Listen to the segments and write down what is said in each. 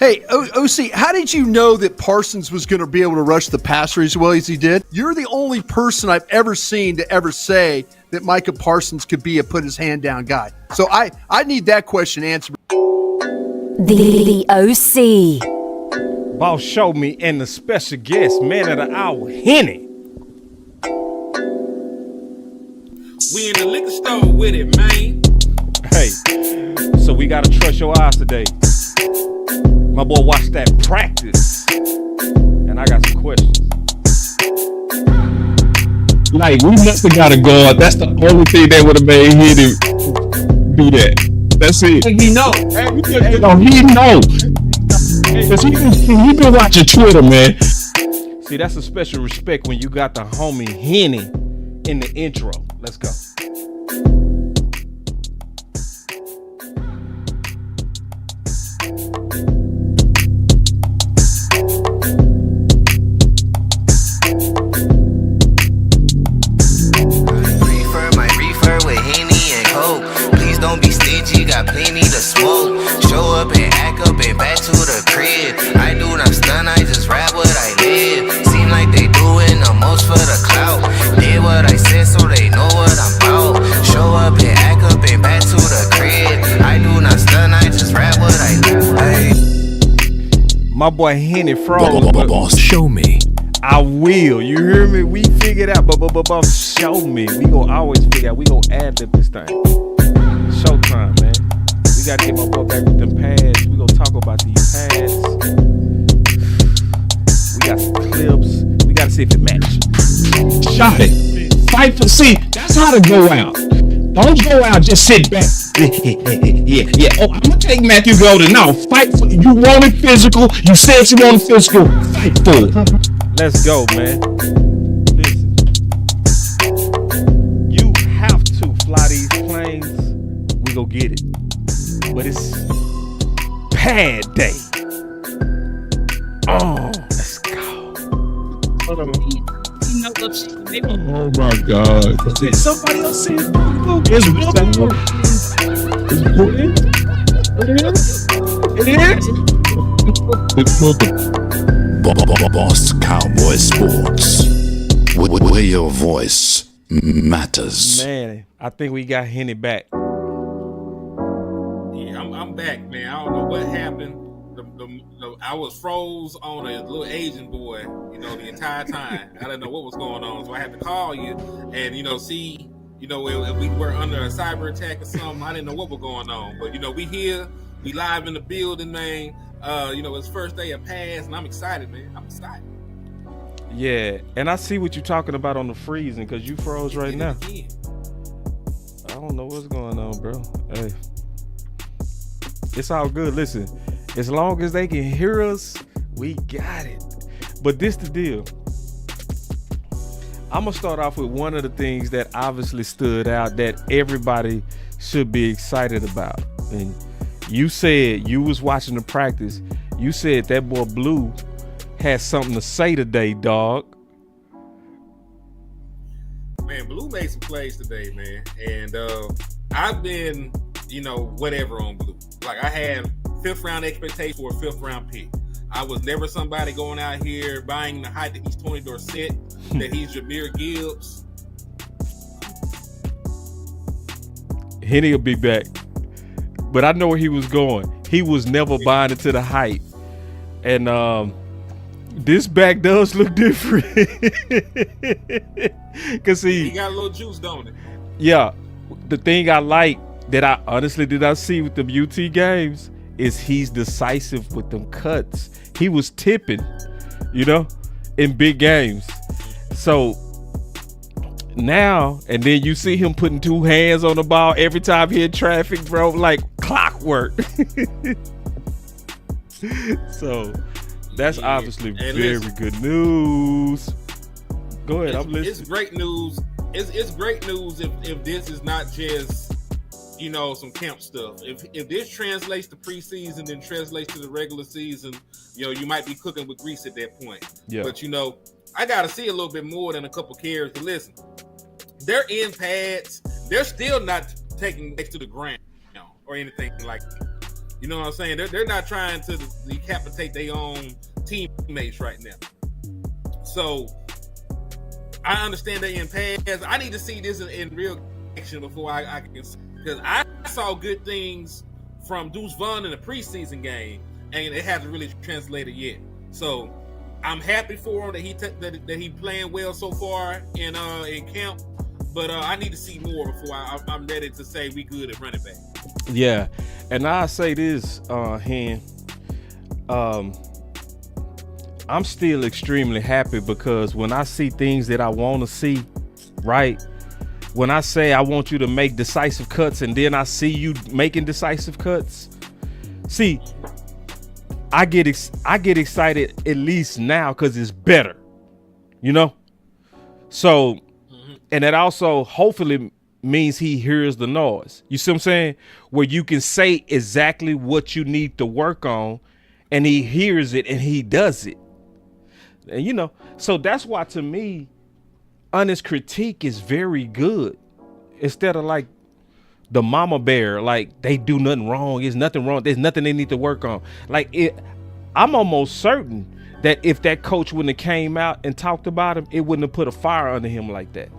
Hey, OC, how did you know that Parsons was going to be able to rush the passer as well as he did? You're the only person I've ever seen to ever say that Micah Parsons could be a put his hand down guy. So I need that question answered. The OC. Boss showed me and the special guest, man of the hour, Henny. We in the liquor store with it, man. Hey, so we gotta trust your eyes today. My boy watched that practice, and I got some questions. Like, we never got a guard. That's the only thing that would have made him do that. That's it. He know. He know. Cause he been watching Twitter, man. See, that's a special respect when you got the homie Henny in the intro. Let's go. Got plenty to smoke. Show up and act up and back to the crib. I do not stun, I just rap what I live. Seem like they doing the most for the clout. Did what I said so they know what I'm about. Show up and act up and back to the crib. I do not stun, I just rap what I live. My boy Henny froze. Boss, show me. I will. You hear me? We figured out. But show me. We gonna always figure out. We gonna ad-lib this thing. Showtime, man. We gotta get my boy back with them pads. We gonna talk about these pads. We got some clips. We gotta see if it matches. Shot it. Fight for. See, that's how to go out. Don't go out. Just sit back. Yeah. Oh, I'm gonna take Matthew Golden. No, fight for. You want it physical. You said you want it physical. Fight for it. Let's go, man. Listen, you have to fly these planes. We go get it, but it's pad day. Oh, let's go. Oh my God! Somebody else said It's Boss Cowboy Sports, where your voice matters. Man, I think we got Henny back. I'm back, man. I don't know what happened. I was froze on a little Asian boy, the entire time. I didn't know what was going on, so I had to call you and, see, if we were under a cyber attack or something. I didn't know what was going on, but we here, we live in the building, man. It's first day of pass, and I'm excited, man. I'm excited. Yeah, and I see what you're talking about on the freezing because you froze right now. I don't know what's going on, bro. Hey. It's all good. Listen, as long as they can hear us, we got it. But this the deal. I'm going to start off with one of the things that obviously stood out that everybody should be excited about. And you said you was watching the practice. You said that boy Blue had something to say today, dog. Man, Blue made some plays today, man. And I've been, whatever on Blue. Like, I had 5th round expectation for a 5th round pick. I was never somebody going out here buying the hype that he's Tony Dorsett, that he's Jahmyr Gibbs. Henny will be back. But I know where he was going. He was never buying into the hype. And this back does look different. Cause he got a little juice, don't it? Yeah. The thing I like that I honestly did not see with the UT games is he's decisive with them cuts. He was tipping, in big games. So now, and then you see him putting 2 hands on the ball every time he in traffic, bro, like clockwork. So that's obviously very good news. Go ahead, I'm listening. It's great news. It's great news if this is not just some camp stuff. If this translates to preseason and translates to the regular season, you might be cooking with grease at that point. Yeah. But I gotta see a little bit more than a couple carries. But listen, they're in pads. They're still not taking next to the ground or anything like that. You know what I'm saying? They're not trying to decapitate their own teammates right now. So I understand they in pass. I need to see this in real action before I can, because I saw good things from Deuce Vaughn in the preseason game, and it hasn't really translated yet. So I'm happy for him that he playing well so far in camp. But I need to see more before I'm ready to say we good at running back. Yeah, and I say this, Hen. I'm still extremely happy because when I see things that I want to see, right? When I say I want you to make decisive cuts and then I see you making decisive cuts, see, I get excited at least now because it's better, you know? So, and it also hopefully means he hears the noise. You see what I'm saying? Where you can say exactly what you need to work on and he hears it and he does it. And you know, so that's why to me, honest critique is very good. Instead of like the mama bear, like they do nothing wrong. There's nothing wrong. There's nothing they need to work on. Like I'm almost certain that if that coach wouldn't have came out and talked about him, it wouldn't have put a fire under him like that.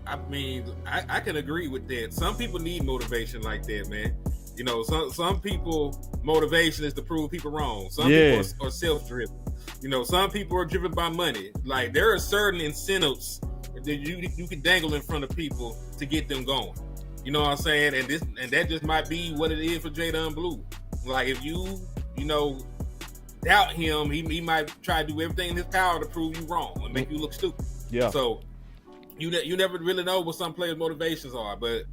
I mean, I can agree with that. Some people need motivation like that, man. You know, some people motivation is to prove people wrong. Some people are self-driven. You know, some people are driven by money. Like there are certain incentives that you can dangle in front of people to get them going. You know what I'm saying? And that just might be what it is for Jaydon Blue. Like if you doubt him, he might try to do everything in his power to prove you wrong and make you look stupid. Yeah. So you never really know what some players' motivations are, but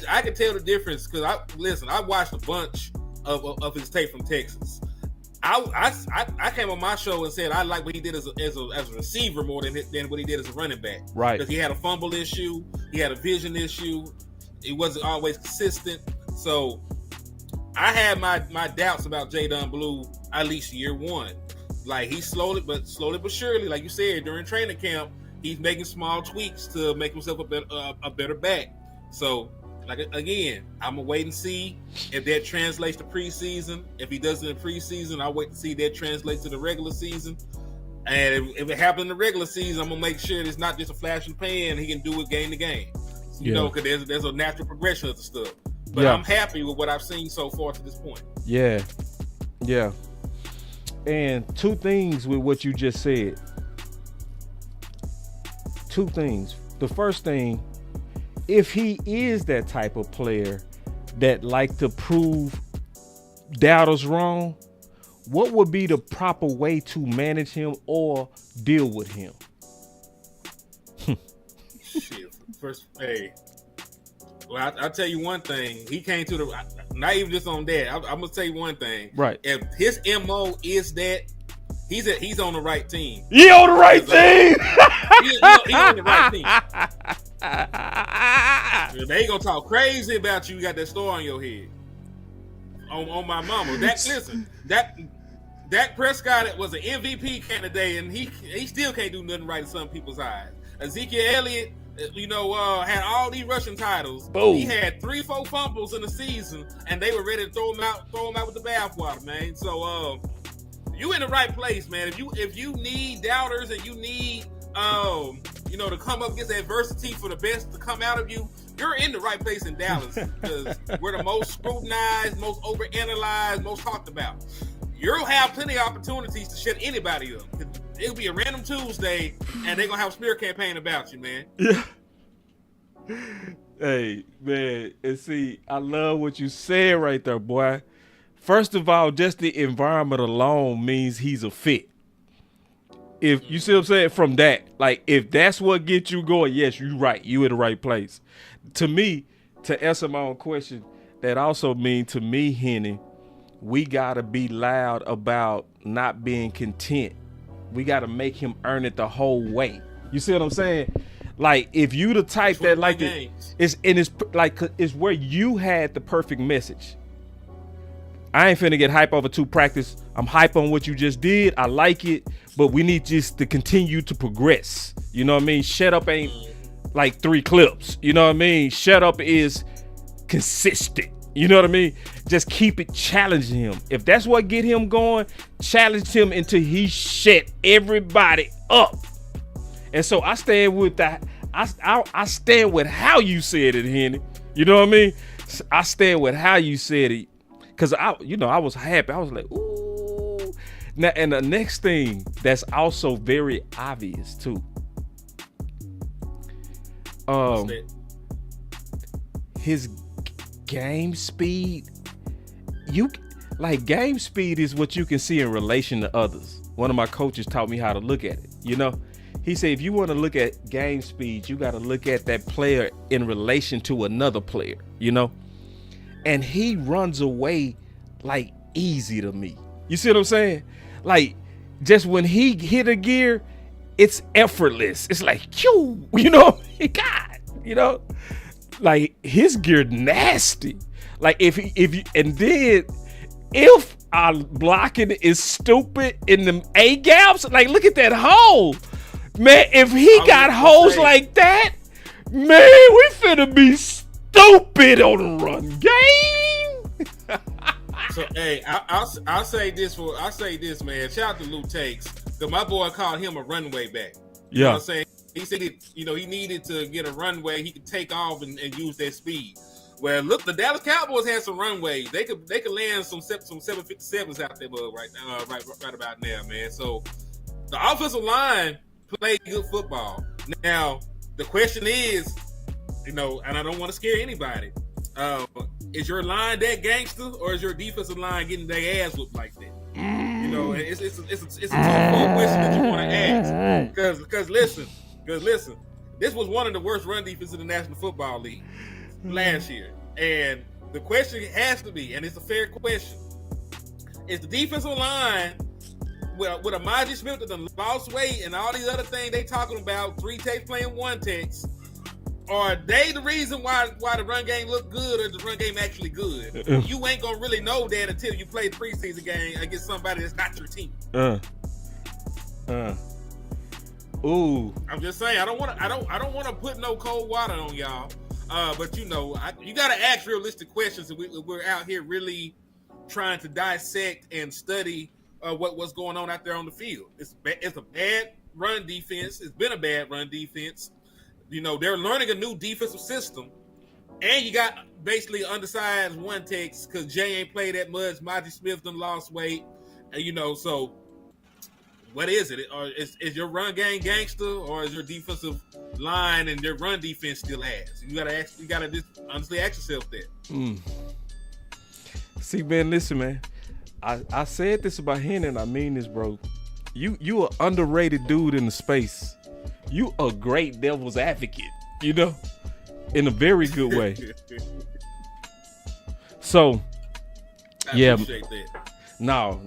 I can tell the difference because I watched a bunch of his tape from Texas. I came on my show and said I like what he did as a receiver more than what he did as a running back. Right. Because he had a fumble issue, he had a vision issue, it wasn't always consistent. So I had my doubts about Jaydon Blue at least year one. Like he slowly but surely, like you said, during training camp, he's making small tweaks to make himself a better back. So, like again, I'm gonna wait and see if that translates to preseason. If he does it in preseason, I'll wait to see that translates to the regular season. And if it happens in the regular season, I'm gonna make sure it's not just a flash in the pan. He can do it game to game. You know, because there's a natural progression of the stuff. But I'm happy with what I've seen so far to this point. Yeah. And two things with what you just said. Two things. The first thing, if he is that type of player that like to prove doubters wrong, what would be the proper way to manage him or deal with him? Shit. First, well, I'll tell you one thing. He came to not even just on that. I'm gonna tell you one thing. Right. If his MO is that, he's on the right team. He on the right team. He on the right team. They gonna talk crazy about you. You got that store on your head. On my mama. Dak Prescott was an MVP candidate, and he still can't do nothing right in some people's eyes. Ezekiel Elliott, had all these rushing titles. Boom. He had 3-4 fumbles in the season, and they were ready to throw him out with the bathwater, man. So you in the right place, man. If you need doubters and you need to come up against adversity for the best to come out of you, you're in the right place in Dallas because we're the most scrutinized, most overanalyzed, most talked about. You'll have plenty of opportunities to shut anybody up. It'll be a random Tuesday, and they're gonna have a smear campaign about you, man. Yeah. Hey, man, and see, I love what you said right there, boy. First of all, just the environment alone means he's a fit. If you see what I'm saying, from that, like if that's what gets you going, yes, you're right. You in the right place. To me, to answer my own question, that also means to me, Henny, we gotta be loud about not being content. We gotta make him earn it the whole way. You see what I'm saying? Like if you the type that like it's where you had the perfect message. I ain't finna get hype over 2 practice. I'm hype on what you just did. I like it, but we need just to continue to progress. You know what I mean? Shut up ain't like 3 clips. You know what I mean? Shut up is consistent. You know what I mean? Just keep it challenging him. If that's what get him going, challenge him until he shut everybody up. And so I stand with that. I stand with how you said it, Henny. You know what I mean? I stand with how you said it. Cause I was happy. I was like, ooh. Now, and the next thing that's also very obvious too. His game speed. Game speed is what you can see in relation to others. One of my coaches taught me how to look at it. You know, he said if you want to look at game speed, you got to look at that player in relation to another player. You know, and he runs away like easy to me. You see what I'm saying? Like just when he hit a gear, it's effortless. It's like, you know, God, you know, like his gear nasty. Like if our blocking is stupid in them A gaps, like look at that hole, man. If he got holes like that, man, we finna be stupid on the run game. So hey, I'll say this, man. Shout out to Lou Takes, because my boy called him a runway back. You know what I'm saying? He said he needed to get a runway he could take off and use that speed. Well, look, the Dallas Cowboys had some runways. They could land some 757s out there, right now, right about now, man. So the offensive line played good football. Now the question is, and I don't want to scare anybody. Is your line that gangster, or is your defensive line getting their ass whooped like that? It's a tough question that you want to ask. Because listen, this was one of the worst run defenses in the National Football League last year, and the question has to be, and it's a fair question: is the defensive line with Amaji Smith that done lost weight and all these other things they talking about, 3 techs playing 1 techs? Are they the reason why the run game look good, or is the run game actually good? You ain't gonna really know that until you play the preseason game against somebody that's not your team. Ooh. I'm just saying, I don't want to put no cold water on y'all. But you gotta ask realistic questions. We're out here really trying to dissect and study what's going on out there on the field. It's a bad run defense. It's been a bad run defense. They're learning a new defensive system, and you got basically undersized 1 techs because Jay ain't played that much. Maji Smith done lost weight, and so what is it? Or is your run game gangster, or is your defensive line and their run defense still ass? You gotta just honestly ask yourself that. See, man, listen, man. I said this about Henny, and I mean this, bro. You an underrated dude in the space. You a great devil's advocate, in a very good way. So, I appreciate that. No.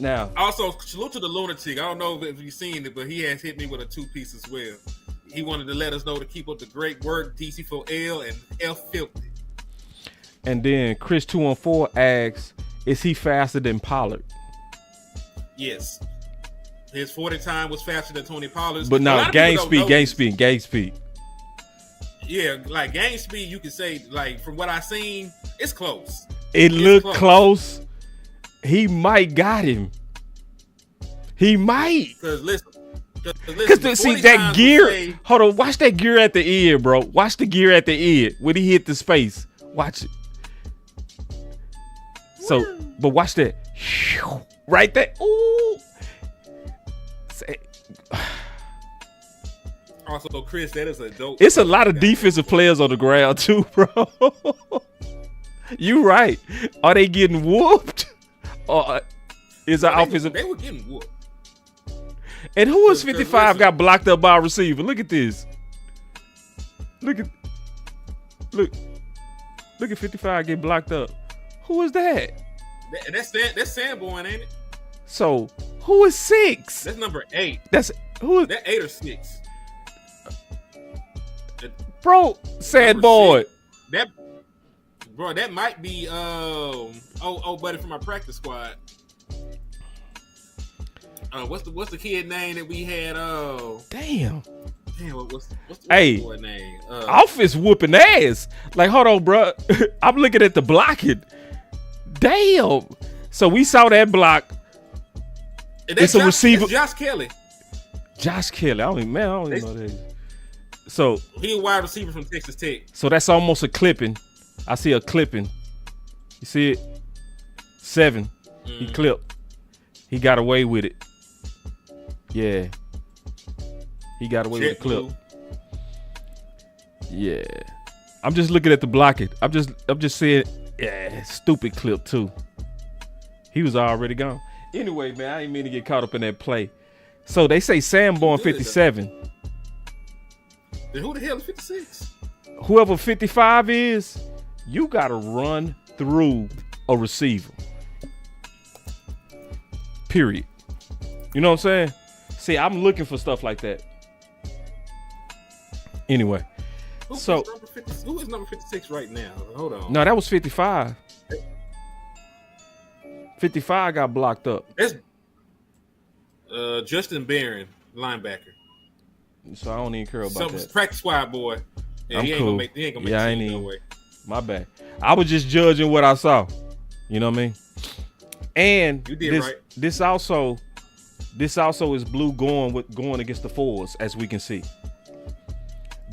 Now, also, salute to the lunatic. I don't know if you've seen it, but he has hit me with a 2-piece as well. He wanted to let us know to keep up the great work, DC4L and F Filthy. And then Chris 214 asks, is he faster than Pollard? Yes. His 40 time was faster than Tony Pollard's. But now game speed. Yeah, like game speed, you can say, like, from what I seen, it's close. It looked close. He might got him. He might. Because listen, see that gear. Hold on, watch that gear at the end, bro. Watch the gear at the end when he hit the space. Watch it. So, but watch that. Right there. Ooh. Also, Chris, that is a dope. It's a lot of defensive players on the ground too, bro. You right. Are they getting whooped? Or is our offensive? They were getting whooped. And who was 55 got blocked up by a receiver? Look at this. Look at 55 get blocked up. Who is that? That's Sanborn, ain't it? So who is 6? That's number 8. That's who is that? 8 or 6? Bro, Sanborn. That might be buddy from my practice squad. What's the kid name that we had? Damn. Damn, what's the Hey, boy name? Offense whooping ass. Like, hold on, bro. I'm looking at the blocking. Damn. So we saw that block. It's a receiver. It's Josh Kelly. Josh Kelly. I don't even know that. So he a wide receiver from Texas Tech. So that's almost a clipping. I see a clipping. You see it? 7. He clipped. He got away with it. Yeah. He got away with the clip. Yeah. I'm just looking at the blocking. I'm just saying, yeah, stupid clip too. He was already gone. Anyway, man, I didn't mean to get caught up in that play. So they say Sanborn 57. Then who the hell is 56? Whoever 55 is, you gotta run through a receiver. Period. You know what I'm saying? See, I'm looking for stuff like that. Anyway, who is number 56 right now? Hold on. No, that was 55. 55 got blocked up. That's Justin Barron, linebacker. So I don't even care about that. Practice squad boy. Yeah, he ain't cool. gonna make I ain't no even. way. My bad. I was just judging what I saw. You know what I mean? And you did right. This also is Blue going against the fours, as we can see.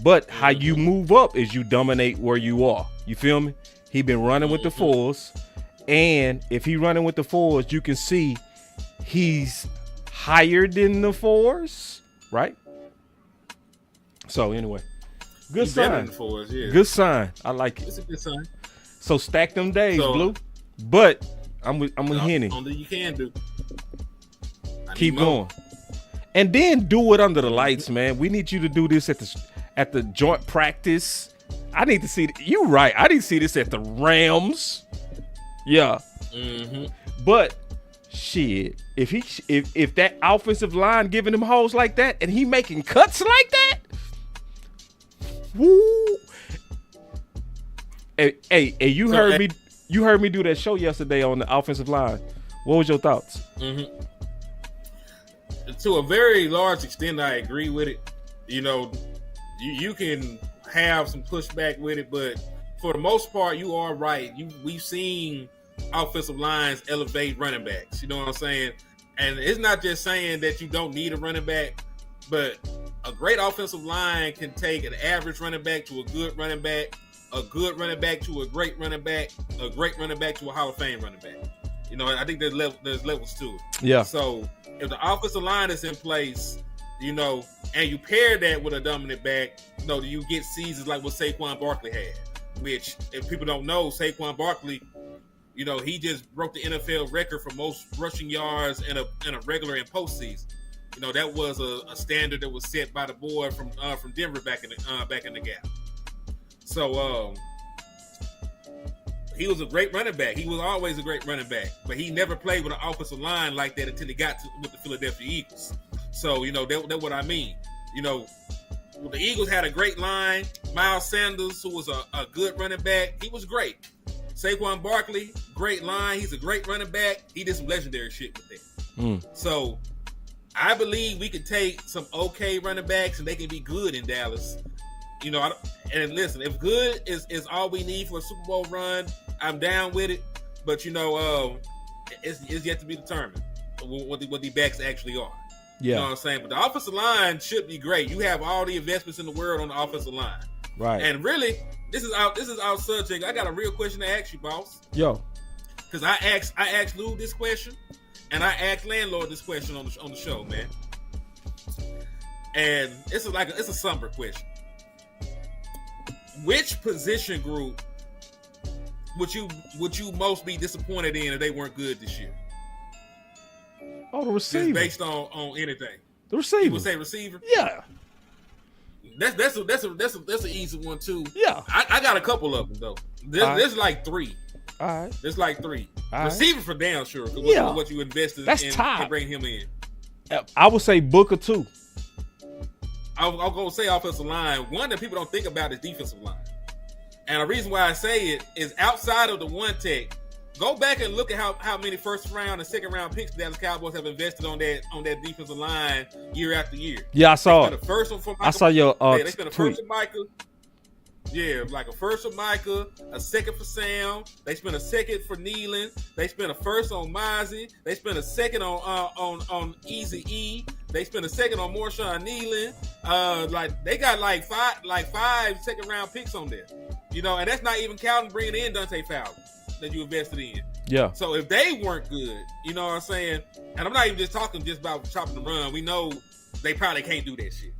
But how you move up is you dominate where you are. You feel me? He been running with the fours, and if he running with the fours, you can see he's higher than the fours, right? So anyway, good He's better sign. than the fours, yeah. Good sign. I like it. It's a good sign. So stack them days, Blue. But I'm with Henny. Only you can do. Keep going, and then do it under the lights, man. We need you to do this at the joint practice. I need to see. You right. I need to see this at the Rams. Yeah. But shit, if that offensive line giving him holes like that, and he making cuts like that, woo. Hey, you heard me. You heard me do that show yesterday on the offensive line. What was your thoughts? To a very large extent, I agree with it. You know, you can have some pushback with it, but for the most part, you are right. We've seen offensive lines elevate running backs. You know what I'm saying? And it's not just saying that you don't need a running back, but a great offensive line can take an average running back to a good running back, a good running back to a great running back, a great running back to a Hall of Fame running back. You know, I think there's levels to it. Yeah. So if the offensive line is in place, you know, and you pair that with a dominant back, you know, you get seasons like what Saquon Barkley had, which, if people don't know, Saquon Barkley, you know, he just broke the NFL record for most rushing yards in a regular and postseason. You know, that was a standard that was set by the boy from Denver back in the gap. So he was a great running back. He was always a great running back, but he never played with an offensive line like that until he got with the Philadelphia Eagles. So, you know, that's what I mean. You know, the Eagles had a great line. Miles Sanders, who was a good running back, he was great. Saquon Barkley, great line. He's a great running back. He did some legendary shit with that. So I believe we could take some okay running backs and they can be good in Dallas. You know, and listen, if good is all we need for a Super Bowl run, I'm down with it. But, you know, it's yet to be determined what the backs actually are. Yeah. You know what I'm saying? But the offensive line should be great. You have all the investments in the world on the offensive line. Right. And really, this is our subject. I got a real question to ask you, boss. Yo. Because I asked Lou this question, and I asked Landlord this question on the show, man. And it's a somber question. Which position group would you most be disappointed in if they weren't good this year? Oh, the receiver. Just based on anything. The receiver. You would say receiver? Yeah. That's an easy one too. Yeah. I got a couple of them though. There's like 3. All right. There's like 3. All receiver for damn sure. Yeah. What you invested in to bring him in. I would say Booker too. I'll go say offensive line. One that people don't think about is defensive line. And the reason why I say it is outside of the one tech, Go back and look at how many first round and second round picks the Dallas Cowboys have invested on that defensive line year after year. Yeah, I saw it. First one for Micah. I saw your they spent a first for Micah. Yeah, like a first for Micah, a second for Sam. They spent a second for Nealon. They spent a first on Mozzie. They spent a second on Easy E. They spent a second on Marshawn Nealon. Like they got like five second round picks on there. You know, and that's not even counting bringing in Dante Fowler that you invested in. Yeah. So if they weren't good, you know what I'm saying? And I'm not even just talking just about chopping the run. We know they probably can't do that shit.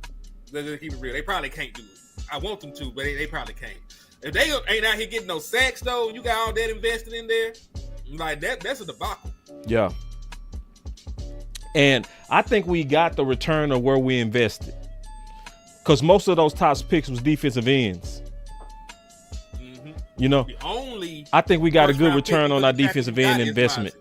Let's just keep it real. They probably can't do it. I want them to, but they probably can't. If they ain't out here getting no sacks though, you got all that invested in there, like that's a debacle. Yeah. And I think we got the return of where we invested. Because most of those top picks was defensive ends. Mm-hmm. You know, I think we got a good return on our defensive end investment.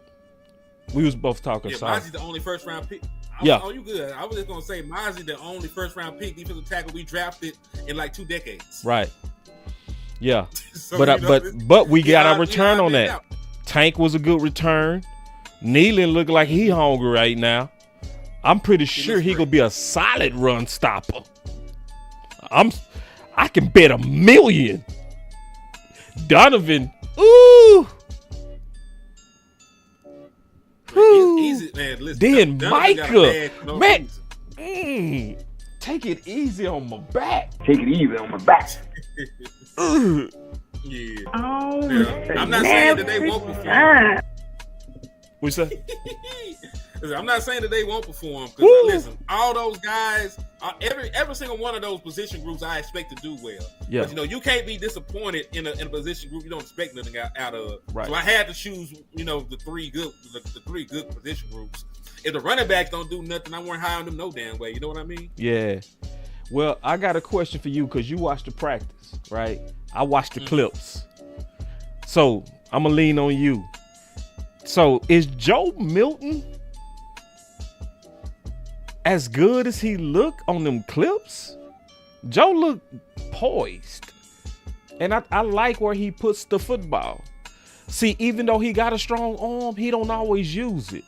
We was both talking. Yeah, sorry. Mozzie's the only first round pick. Yeah. Oh, you good. I was just going to say, Mozzie, the only first-round pick defensive tackle we drafted in like 2 decades. Right. Yeah. So, but we got our return on that. Out. Tank was a good return. Nealon look like he hungry right now. I'm pretty sure he gonna be a solid run stopper. I can bet $1 million. Donovan, ooh. Easy, man. Listen, then Micah, man, take it easy on my back. Take it easy on my back. Yeah. Oh, yeah. I'm not saying that they won't perform. What's that? I'm not saying that they won't perform. Because listen, all those guys, every single one of those position groups, I expect to do well. Yeah. But you can't be disappointed in a position group you don't expect nothing out of. Right. So I had to choose, the three good position groups. If the running backs don't do nothing, I won't hire them no damn way. You know what I mean? Yeah. Well, I got a question for you because you watched the practice, right? I watched the clips. So I'm gonna lean on you. So is Joe Milton as good as he looked on them clips? Joe looked poised. And I like where he puts the football. See, even though he got a strong arm, he don't always use it.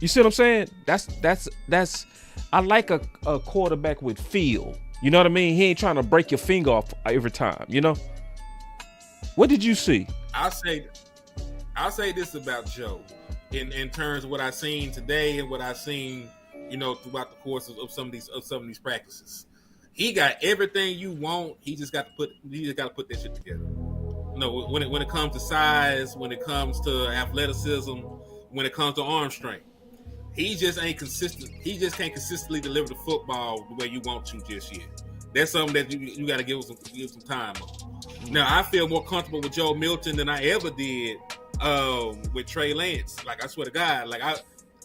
You see what I'm saying? That's I like a quarterback with feel. You know what I mean? He ain't trying to break your finger off every time, you know? What did you see? I'll say this about Joe in terms of what I've seen today and what I've seen, throughout the course of some of these practices. He got everything you want. He just got to put that shit together. When it comes to size, when it comes to athleticism, when it comes to arm strength, he just ain't consistent. He just can't consistently deliver the football the way you want to just yet. That's something that you got to give some time on. Now I feel more comfortable with Joe Milton than I ever did with Trey Lance. Like I swear to God,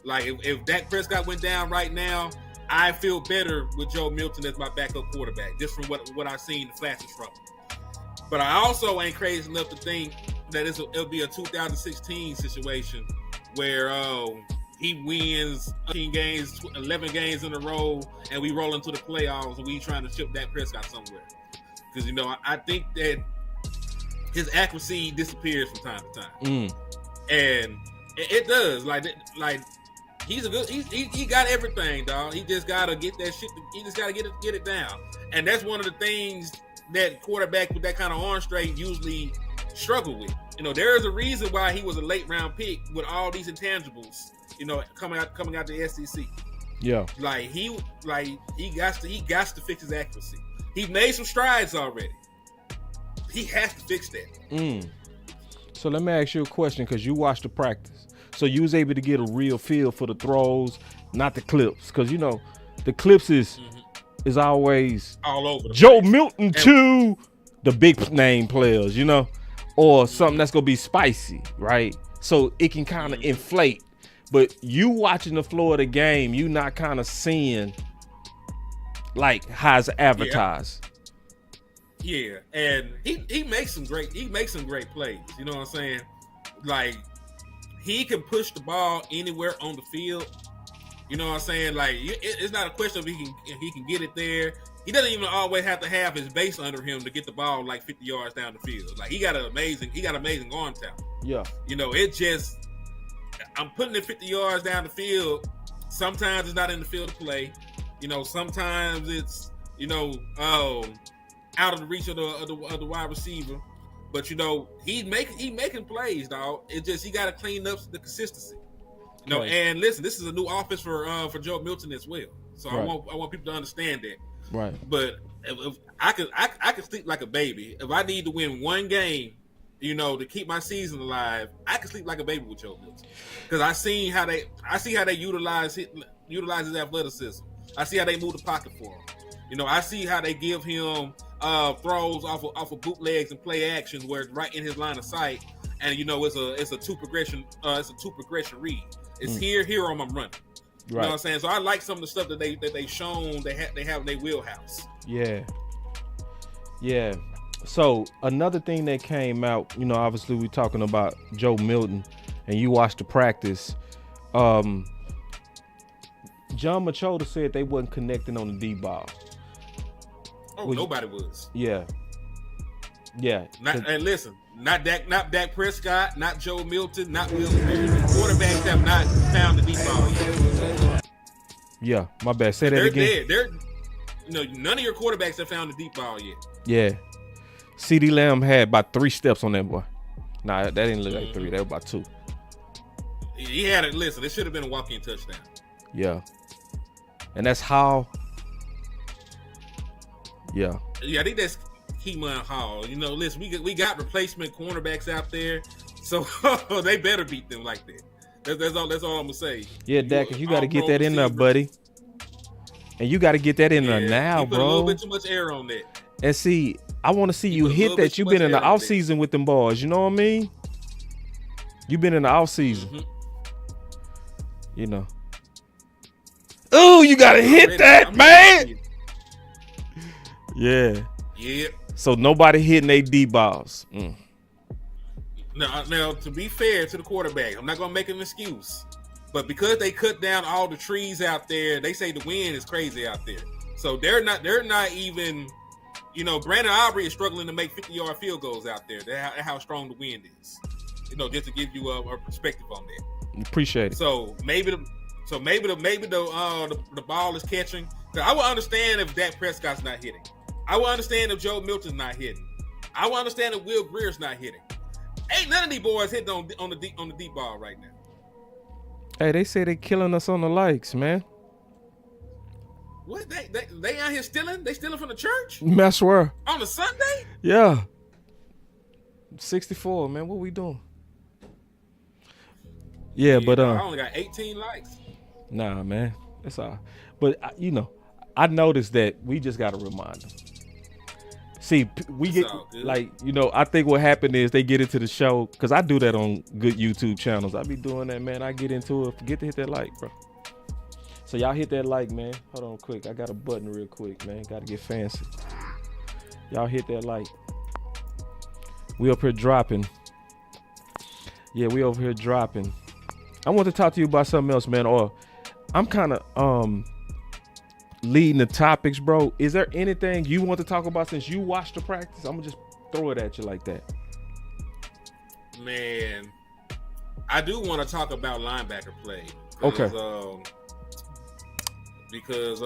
if Dak Prescott went down right now, I feel better with Joe Milton as my backup quarterback, just from what I've seen the flashes from him. But I also ain't crazy enough to think that it'll be a 2016 situation where he wins 11 games in a row, and we roll into the playoffs, and we trying to ship Dak Prescott somewhere. Because, I think that his accuracy disappears from time to time. And it does. He got everything, dog. He just got to get that shit. He just got to get it down. And that's one of the things that quarterback with that kind of arm strength usually struggle with. There is a reason why he was a late round pick with all these intangibles, coming out the SEC. Yeah. He got to fix his accuracy. He made some strides already. He has to fix that. So let me ask you a question, because you watched the practice. So you was able to get a real feel for the throws, not the clips. Because, the clips is always all over Joe Milton to the big name players, or something that's going to be spicy, right? So it can kind of inflate. But you watching the floor of the game, you not kind of seeing how it's advertised. Yeah, and he makes some great plays. You know what I'm saying? He can push the ball anywhere on the field. You know what I'm saying? It's not a question of he can get it there. He doesn't even always have to have his base under him to get the ball 50 yards down the field. He got amazing arm talent. Yeah. You know, I'm putting it 50 yards down the field. Sometimes it's not in the field to play. You know, sometimes it's, out of the reach of the wide receiver. But, he's making plays, dog. It's just he got to clean up the consistency. Right. And listen, this is a new offense for Joe Milton as well. So right. I want people to understand that. Right. But if I could sleep like a baby. If I need to win one game, to keep my season alive, I can sleep like a baby with Joe Milton. Because I see how they utilize his athleticism. I see how they move the pocket for him. I see how they give him throws off of bootlegs and play action where it's right in his line of sight. And it's a two progression read. It's here on my run. Right. You know what I'm saying? So I like some of the stuff that they shown they have in their wheelhouse. Yeah. Yeah. So another thing that came out, obviously we're talking about Joe Milton, and you watched the practice. John Machota said they wasn't connecting on the deep ball. Oh, nobody was. Yeah. Yeah. And listen, not Dak Prescott, not Joe Milton, not Will Perry. Quarterbacks have not found the deep ball yet. Yeah, my bad. Say that again. None of your quarterbacks have found the deep ball yet. Yeah. CeeDee Lamb had about 3 steps on that boy. Nah, that didn't look like 3. That was about 2. He had it. Listen, it should have been a walk-in touchdown. Yeah. And that's how. Yeah. Yeah, I think that's Keeman Hall. Listen, we got replacement cornerbacks out there, so they better beat them like that. That's all I'm gonna say. Yeah, Dak, you got to get that in there, buddy. And you got to get that in there now, bro. Bro. A little bit too much air on that. And see, I want to see you hit that. You've been in the off season with them boys. You know what I mean? You've been in the off season. Oh, you got to hit that, man. Yeah. Yeah. So nobody hitting they deep balls. Now, to be fair to the quarterback, I'm not gonna make an excuse, but because they cut down all the trees out there, they say the wind is crazy out there. So they're not even, Brandon Aubrey is struggling to make 50-yard field goals out there. That's how strong the wind is. Just to give you a perspective on that. Appreciate it. So maybe the ball is catching. I would understand if Dak Prescott's not hitting. I would understand if Joe Milton's not hitting. I would understand if Will Greer's not hitting. Ain't none of these boys hitting on the deep ball right now. Hey, they say they killing us on the likes, man. What they out here stealing? They stealing from the church? I swear. On a Sunday? Yeah. 64, man. What we doing? Yeah, but I only got 18 likes. Nah, man. That's all. But I noticed that we just got to remind them. See, we get I think what happened is they get into the show, because I do that on good YouTube channels. I be doing that, man. I get into it. Forget to hit that like, bro. So y'all hit that like, man. Hold on quick. I got a button real quick, man. Got to get fancy. Y'all hit that like. We up here dropping. Yeah, we over here dropping. I want to talk to you about something else, man. Or I'm kind of leading the topics, bro. Is there anything you want to talk about since you watched the practice? I'm gonna just throw it at you like that. Man, I do want to talk about linebacker play. Okay. Because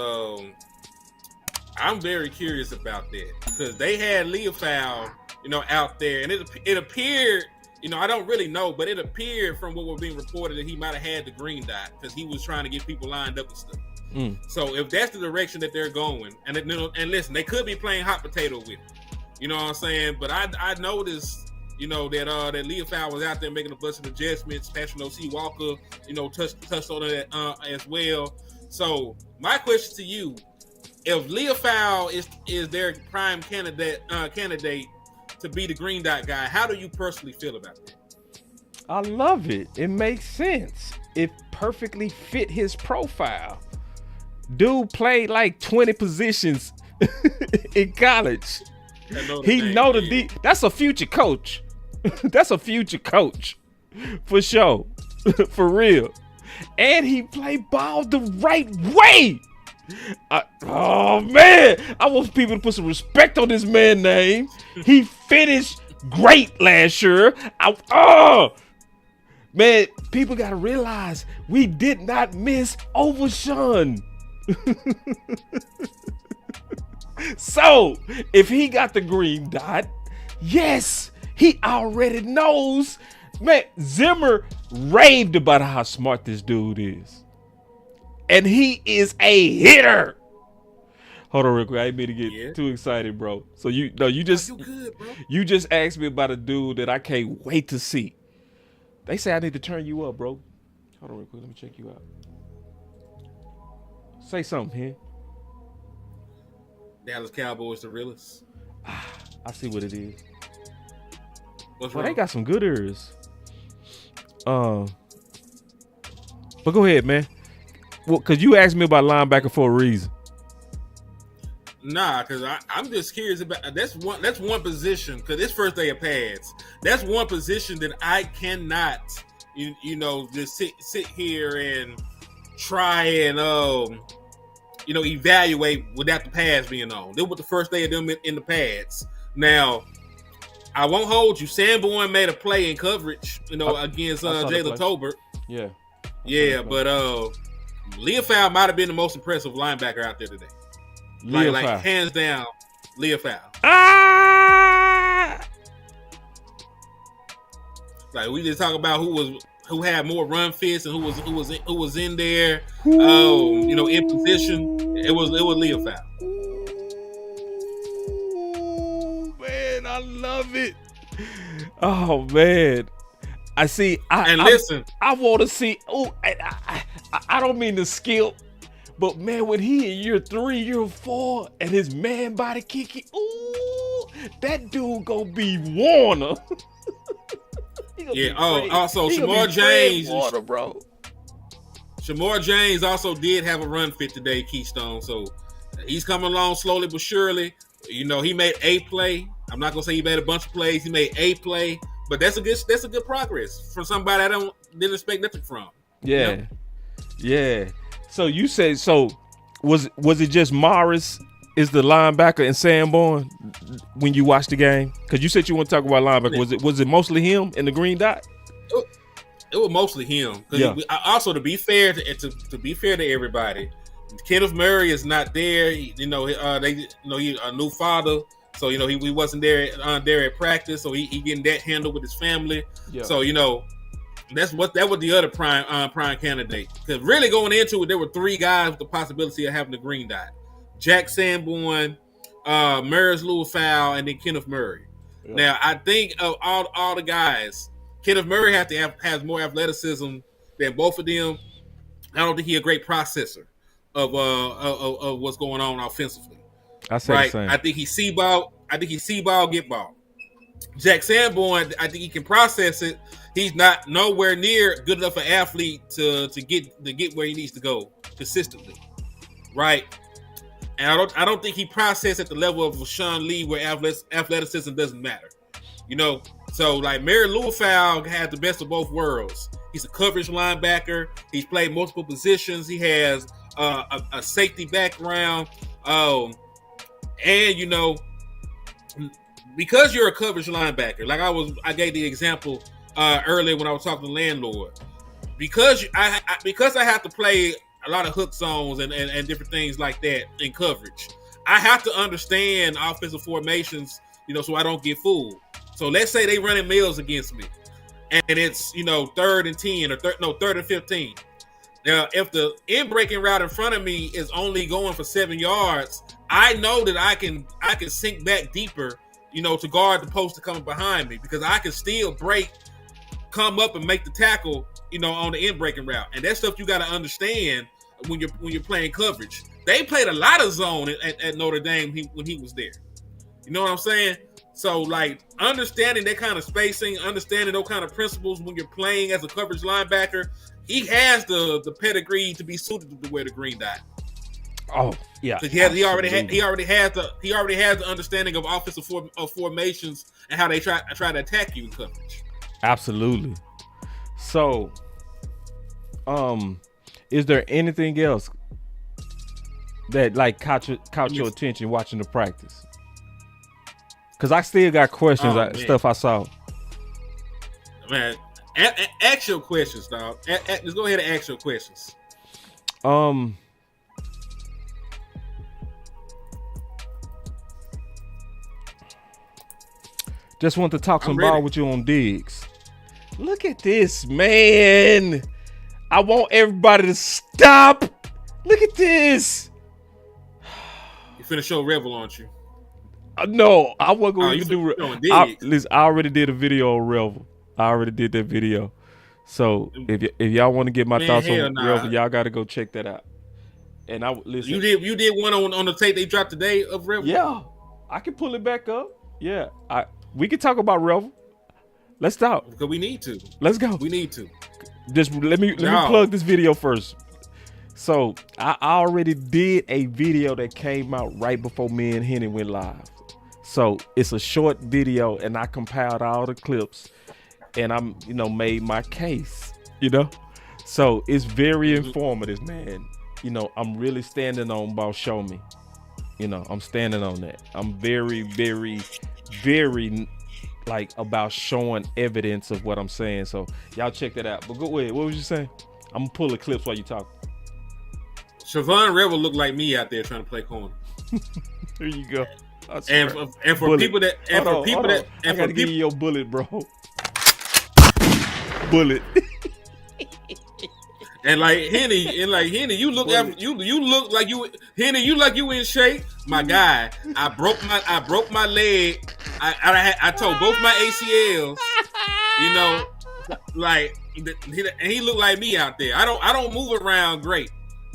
I'm very curious about that, because they had Leofow, out there, and it appeared, I don't really know, but it appeared from what was being reported that he might have had the green dot because he was trying to get people lined up and stuff. So if that's the direction that they're going, and listen, they could be playing hot potato with it. You know what I'm saying? But I noticed, that Leofow was out there making a bunch of adjustments. Patrick O.C. Walker, touched on it as well. So my question to you: if Leofow is their prime candidate to be the green dot guy, how do you personally feel about that? I love it. It makes sense. It perfectly fit his profile. Dude played like 20 positions in college. He know the deep. That's a future coach. That's a future coach for sure. For real. And he played ball the right way. Oh man, I want people to put some respect on this man's name. He finished great last year. Man, people got to realize we did not miss Overshawn. So, if he got the green dot, yes, he already knows. Man, Zimmer raved about how smart this dude is. And he is a hitter. Hold on real quick. I ain't mean to get too excited, bro. So you just asked me about a dude that I can't wait to see. They say I need to turn you up, bro. Hold on real quick. Let me check you out. Say something here. Dallas Cowboys, the realest. I see what it is. What's Well, wrong? they got some good ears. But go ahead, man. Well, cause you asked me about linebacker for a reason. Nah, because I'm just curious about that's one position, because it's first day of pads. That's one position that I cannot just sit here and try and evaluate without the pads being on. This was the first day of them in the pads. Now, I won't hold you. Sanborn made a play in coverage, against Jalen Tolbert. Yeah. Yeah, but Leofau might have been the most impressive linebacker out there today. Like hands down, Leofau. Like, we just talk about who had more run fits and who was in there, in position. It was Leofau. Man, I love it. Oh man, I see. Listen, I want to see. Oh, I don't mean the skill, but man, when he in year 3, year 4, and his man body kicking, ooh, that dude gonna be Warner. Yeah. Also Shamar James, Warner, bro. Shamar James also did have a run fit today, Keystone. So he's coming along slowly but surely. He made a play. I'm not gonna say he made a bunch of plays. He made a play, but that's a good progress from somebody I didn't expect nothing from. Yeah, yeah. So you said was it just Morris is the linebacker and Sanborn when you watched the game? Because you said you want to talk about linebacker. Was it mostly him in the green dot? It was mostly him. Yeah. Also, to be fair to everybody, Kenneth Murray is not there. He's a new father, so he wasn't there at practice. So he getting that handled with his family. Yeah. So that was the other prime candidate. Because really going into it, there were 3 guys with the possibility of having the green dot: Jack Sanborn, Maris Leofau, and then Kenneth Murray. Yeah. Now, I think of all the guys, Kenneth Murray has more athleticism than both of them. I don't think he's a great processor of what's going on offensively. I say the same. I think he see ball, get ball. Jack Sanborn, I think he can process it. He's not nowhere near good enough an athlete to get where he needs to go consistently. Right? And I don't think he processed at the level of Sean Lee, where athleticism doesn't matter. So like Mary Leofau had the best of both worlds. He's a coverage linebacker. He's played multiple positions. He has a safety background. And because you're a coverage linebacker, like I gave the example earlier when I was talking to landlord. Because I have to play a lot of hook zones and different things like that in coverage, I have to understand offensive formations, so I don't get fooled. So let's say they running mills against me, and it's 3rd and 10 or 3rd and 15. Now, if the in-breaking route in front of me is only going for 7 yards, I know that I can sink back deeper, to guard the post coming behind me, because I can still break, come up and make the tackle, on the in-breaking route. And that's stuff you got to understand when you're playing coverage. They played a lot of zone at Notre Dame when he was there. You know what I'm saying? So, like, understanding that kind of spacing, understanding those kind of principles when you're playing as a coverage linebacker, he has the pedigree to be suited to wear the green dot. Oh, yeah. Because he already has the understanding of offensive formations and how they try to attack you in coverage. Absolutely. So, is there anything else that caught your attention watching the practice? Because I still got questions, stuff I saw. Man, ask your questions, dog. Just go ahead and ask your questions. Just want to talk some ball with you on Diggs. Look at this, man. I want everybody to stop. Look at this. You finna show Revel, aren't you? No, I wasn't going to do Diggs. Listen, I already did a video on Revel. I already did that video. So if y'all want to get my thoughts on Revel, y'all got to go check that out. And I listen. You did one on the tape they dropped today of Revel? Yeah, I can pull it back up. Yeah, we can talk about Revel. Let's talk. Because we need to. Let's go. We need to. Just let me plug this video first. So I already did a video that came out right before me and Henny went live. So it's a short video, and I compiled all the clips, and I'm made my case. So it's very informative, man. I'm really standing on Boss Show Me. I'm standing on that. I'm very, very, very about showing evidence of what I'm saying. So y'all check that out. But go ahead. What was you saying? I'm gonna pull the clips while you talk. Siobhan Revel looked like me out there trying to play corner. There you go. And for bullet. People that I gotta give you your bullet, bro. Bullet. And like Henny, you look like you in shape, my guy. I broke my leg. I tore both my ACLs. He looked like me out there. I don't move around great.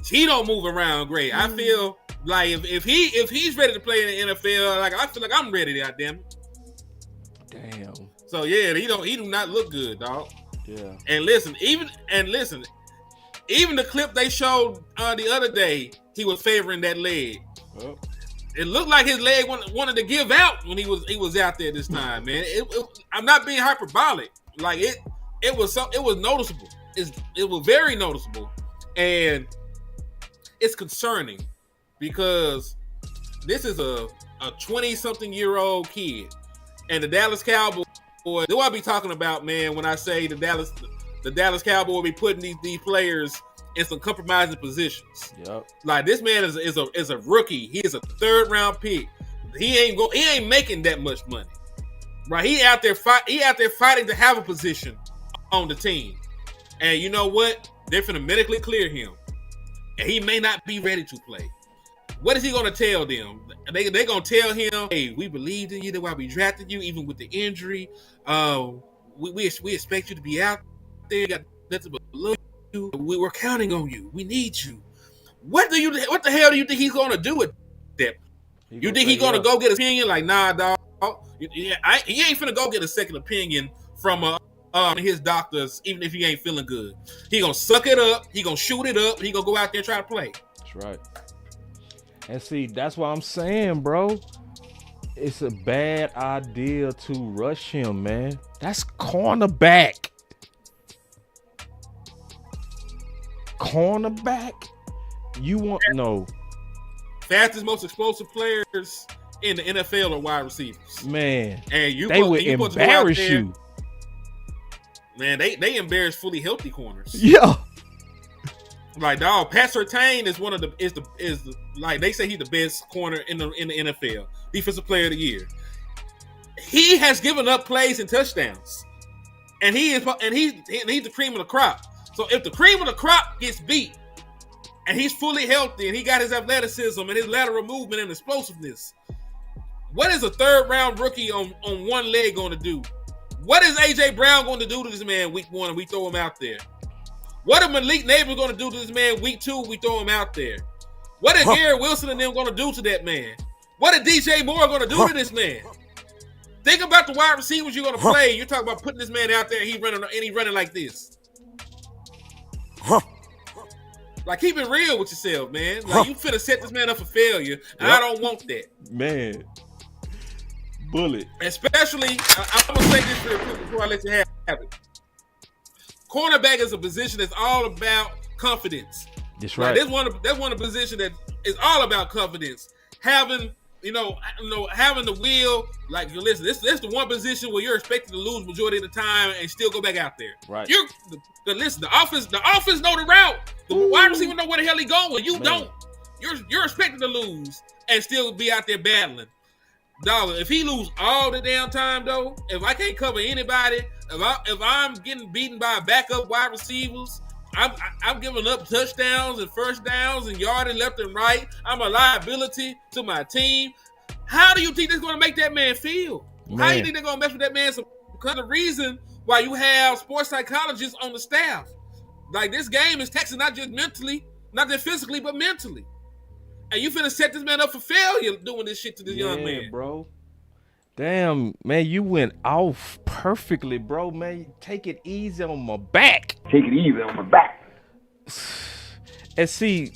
He don't move around great. I feel like if he's ready to play in the NFL, I feel like I'm ready. Goddamn. Damn. So yeah, he do not look good, dog. Yeah. And listen, even the clip they showed the other day, he was favoring that leg. Oh. It looked like his leg wanted to give out when he was out there this time, man. I'm not being hyperbolic. Like it was noticeable. It was very noticeable, and it's concerning because this is a 20-something-year-old kid, and the Dallas Cowboys. What do I be talking about, man? When I say the Dallas Cowboys be putting these players in some compromising positions. Yep. Like this man is a rookie. He is a 3rd-round pick. He ain't making that much money, right? He out there fighting to have a position on the team. And you know what? They're finna medically clear him, and he may not be ready to play. What is he gonna tell them? They gonna tell him, "Hey, we believed in you. That's why we drafted you, even with the injury. We expect you to be out there. Got nothing but love you. We were counting on you. We need you." What the hell do you think he's gonna do with that? You think he's gonna go get an opinion? Like, nah, dog. He ain't finna go get a second opinion from his doctors, even if he ain't feeling good. He gonna suck it up. He gonna shoot it up. He gonna go out there and try to play. That's right. And see, that's what I'm saying, bro. It's a bad idea to rush him, man. That's cornerback. Cornerback? You want no. Fastest, most explosive players in the NFL are wide receivers. Man. And they would embarrass you. Man, they embarrass fully healthy corners. Yeah. Like, dog, Pat Surtain is one of the like they say he's the best corner in the NFL, defensive player of the year. He has given up plays and touchdowns, and he's the cream of the crop. So if the cream of the crop gets beat, and he's fully healthy, and he got his athleticism and his lateral movement and explosiveness, what is a 3rd-round rookie on one leg going to do? What is A.J. Brown going to do to this man week 1 and we throw him out there? What are Malik Neighbors going to do to this man week 2? We throw him out there. What is Garrett Wilson and them going to do to that man? What is DJ Moore going to do to this man? Think about the wide receivers you're going to play. You're talking about putting this man out there and he's running like this. Like, keep it real with yourself, man. Like, you finna set this man up for failure, and I don't want that. Man. Bullet. Especially, I'm going to say this real quick before I let you have it. Cornerback is a position that's all about confidence. That's right. That's one of the positions that is all about confidence. Having having the will, like, listen, this the one position where you're expected to lose majority of the time and still go back out there. Right. Listen, the offense know the route. The wide receiver know where the hell he going. You don't. You're expected to lose and still be out there battling. Dollar, if he lose all the damn time though, if I can't cover anybody, if I'm getting beaten by backup wide receivers, I'm giving up touchdowns and first downs and yardage left and right. I'm a liability to my team. How do you think that's going to make that man feel? How do you think they're going to mess with that man? Because the reason why you have sports psychologists on the staff. Like, this game is taxing not just mentally, not just physically, but mentally. And you finna set this man up for failure doing this shit to this young man. Bro. Damn, man, you went off perfectly, bro. Man, take it easy on my back. And see,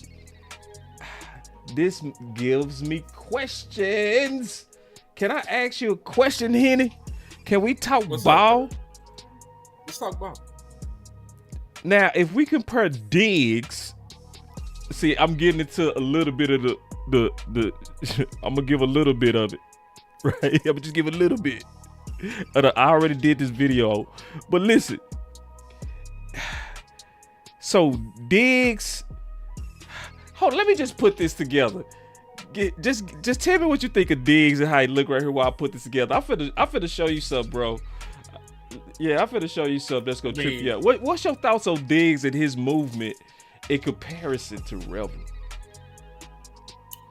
this gives me questions. Can I ask you a question, Henny? Can we talk ball? Let's talk ball. Now, if we compare Diggs, see, I'm getting into a little bit of the I'm gonna give a little bit of it. Right, I'm gonna just give a little bit. I already did this video, but listen. So Diggs, let me just put this together. Just tell me what you think of Diggs and how he look right here while I put this together. I'm finna show you something, bro. Yeah, I'm finna show you something that's gonna trip you out. What's your thoughts on Diggs and his movement in comparison to Revel?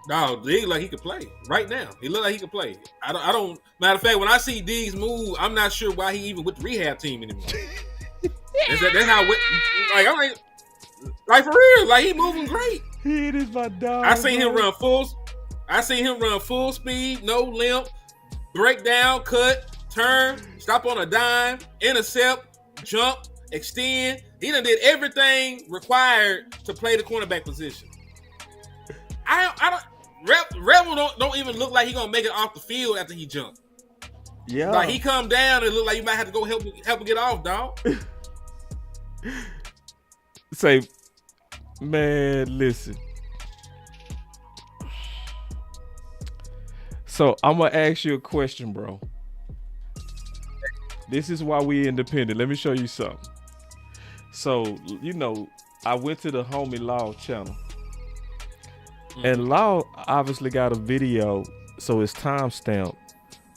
No, Diggs like he could play right now. He look like he could play. I don't. Matter of fact, when I see Diggs move, I'm not sure why he even with the rehab team anymore. That's how. Like for real, like he moving great. He is my dog. I seen him run full speed, no limp, break down, cut, turn, stop on a dime, intercept, jump, extend. He done did everything required to play the cornerback position. Rebel don't even look like he gonna make it off the field after he jumped. Yeah, like he come down and look like you might have to go help him get off, dog. Say, man, listen. So I'm gonna ask you a question, bro. This is why we independent. Let me show you something. So, I went to the homie Law channel. And Law obviously got a video, so it's timestamped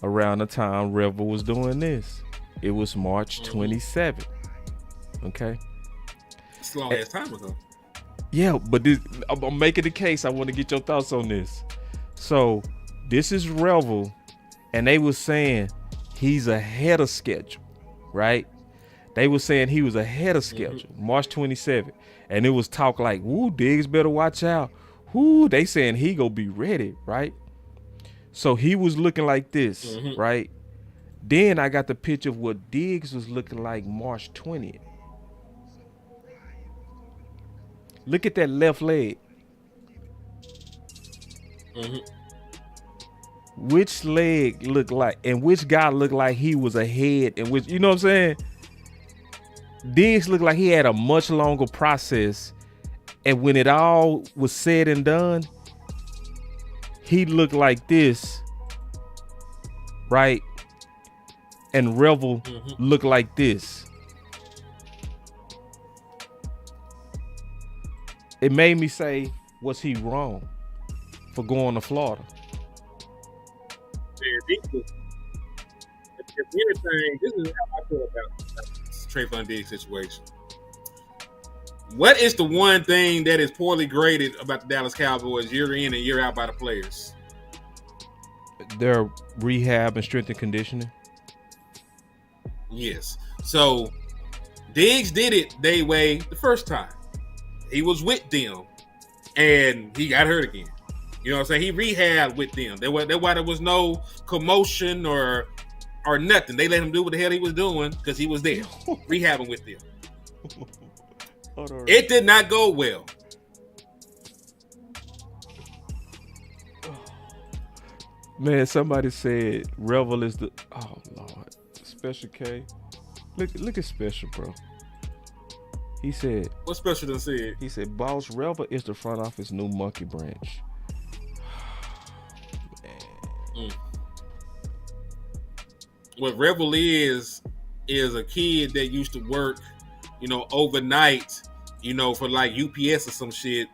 around the time Revel was doing this. It was March 27th. Okay? It's a long ass time ago. Yeah, but I'm making the case. I want to get your thoughts on this. So, this is Revel, and they was saying he's ahead of schedule, right? They were saying he was ahead of schedule, March 27th. And it was talk like, woo, Diggs better watch out. Whoo, they saying he gonna be ready, right? So he was looking like this, right? Then I got the picture of what Diggs was looking like March 20th. Look at that left leg. Which leg looked like, and which guy looked like he was ahead, and which, you know what I'm saying? Diggs looked like he had a much longer process. And when it all was said and done, he looked like this, right? And Revel looked like this. It made me say, was he wrong for going to Florida? If anything, this is how I feel about the Trayvon Diggs situation. What is the one thing that is poorly graded about the Dallas Cowboys year in and year out by the players? Their rehab and strength and conditioning. Yes. So Diggs did it their way the first time. He was with them and he got hurt again. You know what I'm saying? He rehabbed with them. That's why there was no commotion or nothing. They let him do what the hell he was doing because he was there rehabbing with them. It did not go well. Man, somebody said Revel is the Lord. Special K. Look at Special, bro. He said, what Special done said? He said, Boss, Revel is the front office new monkey branch. Man. what Rebel is a kid that used to work, overnight, for like UPS or some shit,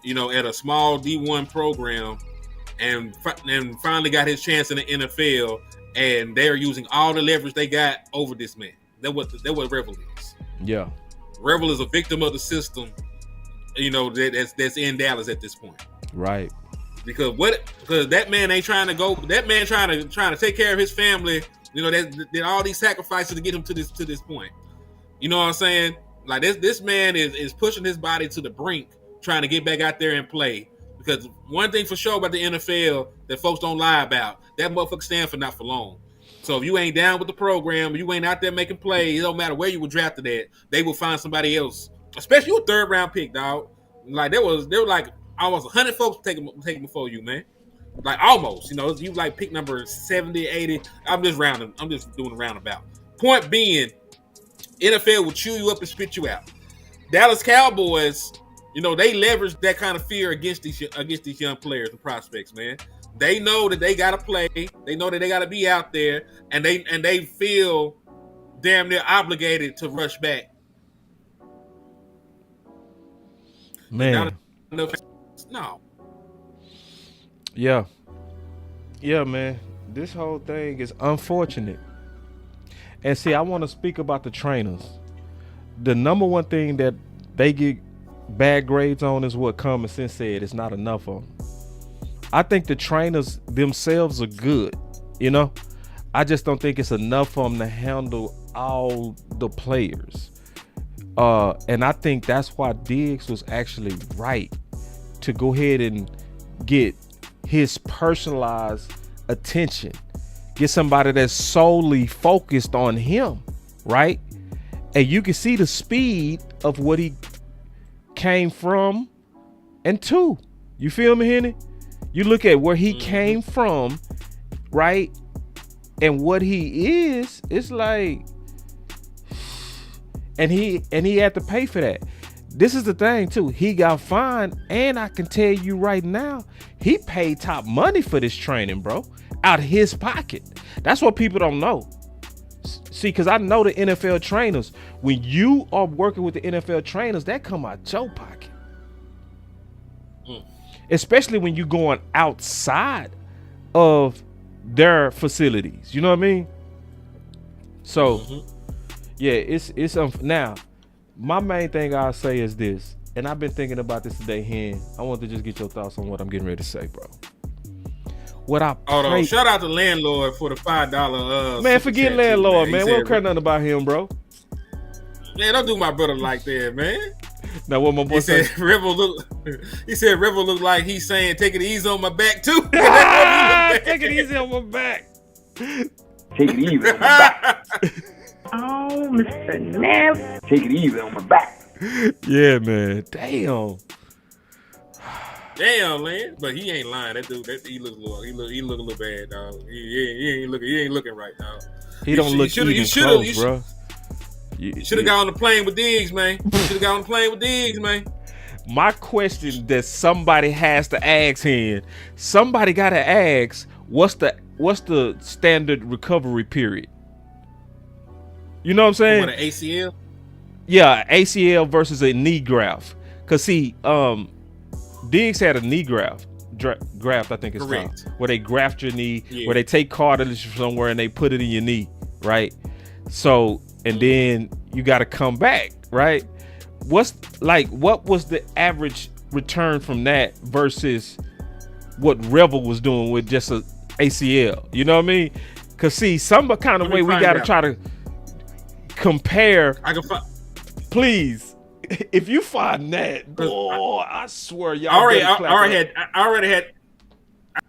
at a small D1 program, and finally got his chance in the NFL, and they're using all the leverage they got over this man. That's what Rebel is. Yeah. Rebel is a victim of the system, that's in Dallas at this point. Right. Because that man ain't trying to go. That man trying to take care of his family. That did all these sacrifices to get him to this point. You know what I'm saying? Like this man is pushing his body to the brink, trying to get back out there and play. Because one thing for sure about the NFL that folks don't lie about, that motherfucker stand for not for long. So if you ain't down with the program, you ain't out there making plays, it don't matter where you were drafted at, they will find somebody else. Especially you a third round pick, dog. Like they were like almost 100 folks taking before you, man. Like almost, you like pick number 70, 80. I'm just doing a roundabout. Point being, NFL will chew you up and spit you out. Dallas Cowboys, they leverage that kind of fear against these young players and prospects, man. They know that they gotta play. They know that they gotta be out there, and they feel damn near obligated to rush back. Man. No. Yeah. Yeah, man. This whole thing is unfortunate. And see, I want to speak about the trainers. The number one thing that they get bad grades on is what common sense said. It's not enough of them. I think the trainers themselves are good. I just don't think it's enough for them to handle all the players. And I think that's why Diggs was actually right to go ahead and get his personalized attention. Get somebody that's solely focused on him, right? And you can see the speed of what he came from and to. You feel me, Henny? You look at where he came from, right? And what he is, it's like, and he had to pay for that. This is the thing too. He got fined, and I can tell you right now, he paid top money for this training, bro, out of his pocket. That's what people don't know. See, because I know the NFL trainers. When you are working with the NFL trainers, that come out your pocket. Especially when you're going outside of their facilities. You know what I mean? So, yeah, it's now. My main thing I'll say is this, and I've been thinking about this today, Hen. I want to just get your thoughts on what I'm getting ready to say, bro. Shout out to Landlord for the $5. Man, forget Landlord, man. We don't care nothing about him, bro. Man, don't do my brother like that, man. Now what my boy said? He said Rebel look like he's saying, take it easy on my back too. Take it easy on my back. Take it easy on my back. Oh, Mr. Neff. Take it easy on my back. Yeah, man. Damn. Damn, man. But he ain't lying. That dude, he look a little bad, dog. He ain't looking right, dog. He don't look even close, bro. You should have got on the plane with Diggs, man. My question that somebody has to ask him, somebody got to ask, what's the standard recovery period? You know what I'm saying? What, an ACL? Yeah, ACL versus a knee graft. Cause see, Diggs had a knee graft, I think it's correct, called, where they graft your knee, where they take cartilage from somewhere and they put it in your knee, right? So, and then you got to come back, right? What was the average return from that versus what Rebel was doing with just a ACL? You know what I mean? Cause see, some kind of way we got to try to compare. I can find. Please, if you find that, boy, I swear y'all.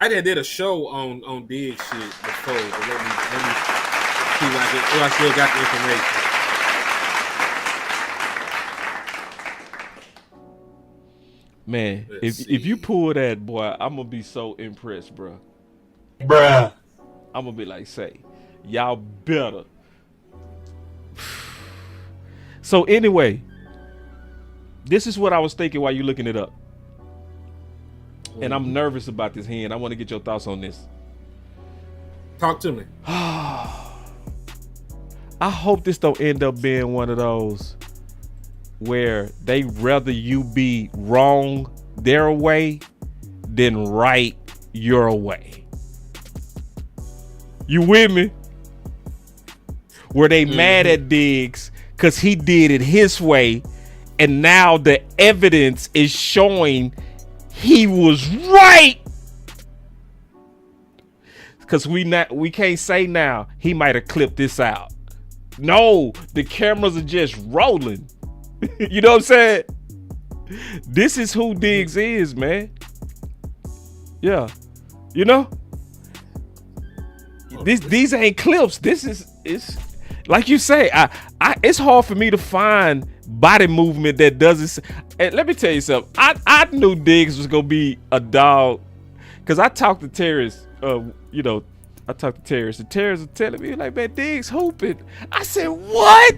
I did a show on Diggs shit before. But let me see if I still got the information. Man, if you pull that, boy, I'm gonna be so impressed, bro. Bruh. I'm gonna be like, say, y'all better. So anyway, this is what I was thinking while you looking it up. And I'm nervous about this, Hen. I want to get your thoughts on this. Talk to me. I hope this don't end up being one of those where they rather you be wrong their way than right your way. You with me? Where they mad at Diggs because he did it his way, and now the evidence is showing he was right. Because we can't say now he might have clipped this out. No, the cameras are just rolling. You know what I'm saying? This is who Diggs is, man. Yeah. You know? These ain't clips. It's like you say, it's hard for me to find body movement that doesn't. And let me tell you something. I knew Diggs was gonna be a dog because I talked to Terrence. I talked to Terrence, and Terrence was telling me like, man, Diggs hooping. I said, what?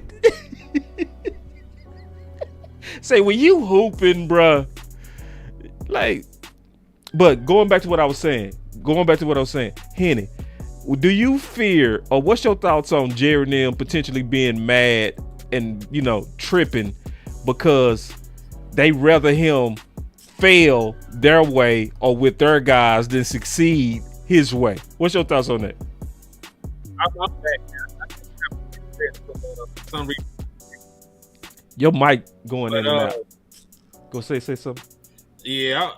Say, when you hooping, bruh. Like, but going back to what I was saying, Henny, do you fear, or what's your thoughts on Jerry and them potentially being mad and, tripping because they rather him fail their way or with their guys than succeed his way? What's your thoughts on that? I'm back now. For some reason. Your mic going in and out. Go say something. Yeah,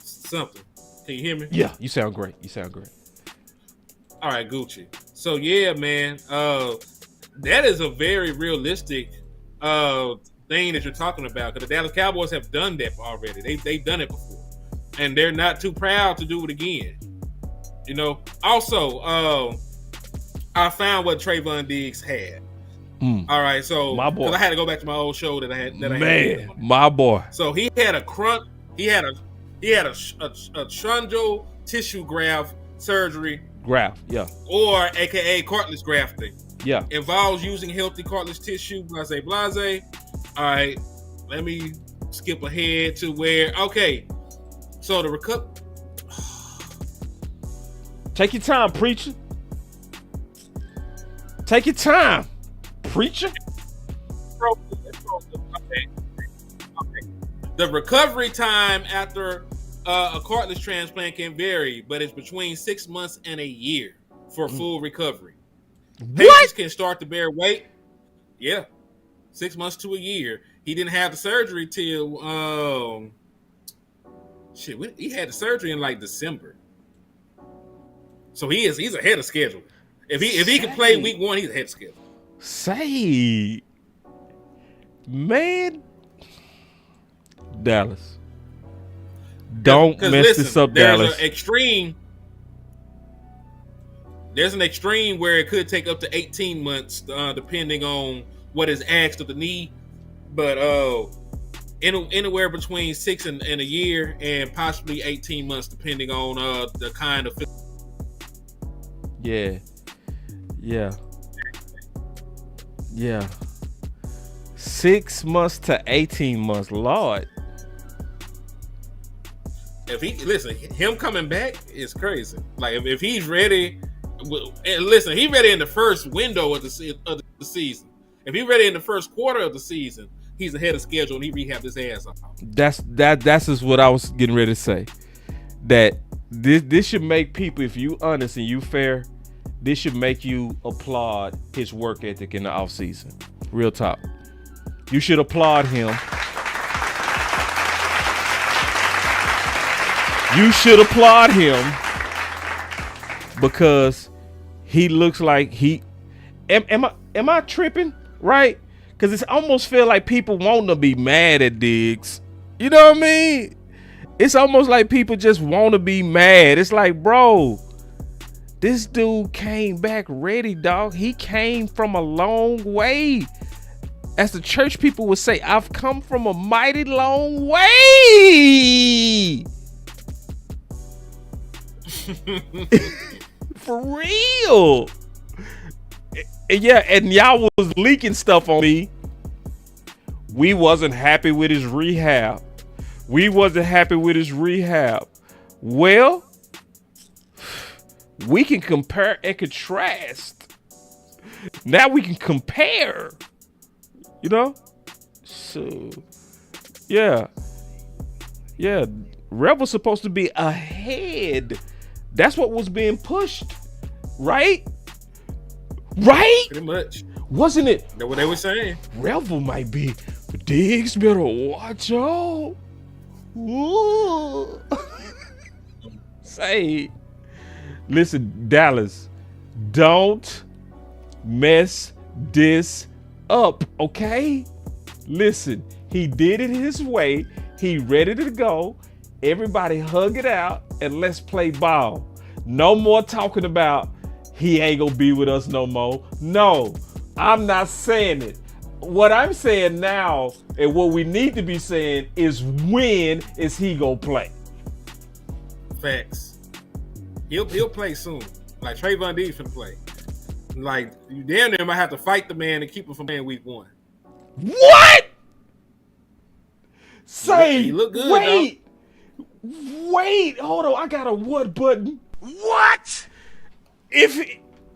something. Can you hear me? Yeah, you sound great. All right, Gucci. So yeah, man, that is a very realistic thing that you're talking about, because the Dallas Cowboys have done that already. They've done it before, and they're not too proud to do it again. Also, I found what Trayvon Diggs had. All right, so my boy, because I had to go back to my old show that I had. My boy. So he had a truncal tissue graft surgery. Graft, yeah. Or AKA cartilage grafting. Yeah. Involves using healthy cartilage tissue. Blase. All right, let me skip ahead to where. Okay, so the recovery. Take your time, preacher. Take your time, preacher. Okay. The recovery time after a cartilage transplant can vary, but it's between 6 months and a year for full recovery. Patients can start to bear weight. Yeah, 6 months to a year. He didn't have the surgery till he had the surgery in like December. So he's ahead of schedule. If he can play week 1, he's ahead of schedule. Say, man, Dallas, don't mess this up, Dallas. There's an extreme where it could take up to 18 months, depending on what is asked of the knee. But anywhere between 6 and a year, and possibly 18 months, depending on the kind of. Yeah. 6 months to 18 months, Lord. If him coming back is crazy. Like if he's ready, listen, he's ready in the first window of the season. If he's ready in the first quarter of the season, he's ahead of schedule and he rehabbed his ass off. That's just what I was getting ready to say. That this should make people, if you honest and you fair, this should make you applaud his work ethic in the offseason. Real talk. You should applaud him. You should applaud him because he looks like am I tripping, right? Because it's almost feel like people want to be mad at Diggs. You know what I mean? It's almost like people just want to be mad. It's like, bro, this dude came back ready, dog. He came from a long way. As the church people would say, I've come from a mighty long way. For real. Yeah, and y'all was leaking stuff on me. We wasn't happy with his rehab. Well, we can compare and contrast Now we can compare. You know? So, yeah. Yeah. Rev was supposed to be ahead. That's what was being pushed. Right? Right? Pretty much. Wasn't it? That's what they were saying. Revel might be. Diggs better watch out. Ooh. Say, listen, Dallas, don't mess this up, okay? Listen, he did it his way. He ready to go. Everybody hug it out and let's play ball. No more talking about he ain't gonna be with us no more. No, I'm not saying it. What I'm saying now and what we need to be saying is when is he gonna play? Facts. He'll play soon. Like Trayvon Diggs finna play. Like you damn near might have to fight the man to keep him from playing week 1. What? Say, he look good, wait, hold on. I got a what button. What?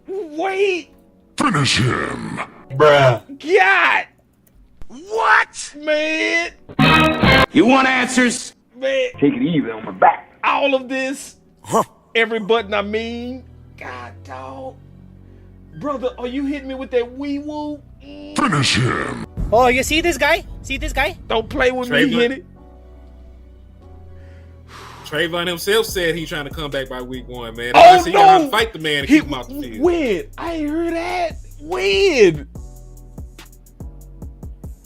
Wait. Finish him. Bruh. God. What? Man. You want answers? Man. Take it easy on my back. All of this. Every button I mean. God, dog. Brother, are you hitting me with that wee-woo? Finish him. Oh, you see this guy? See this guy? Don't play with me, Trayvon. Henny. Trayvon himself said he's trying to come back by week 1, man. Oh, I see you no. have to fight the man and keep him off the field. When? I ain't heard that. When?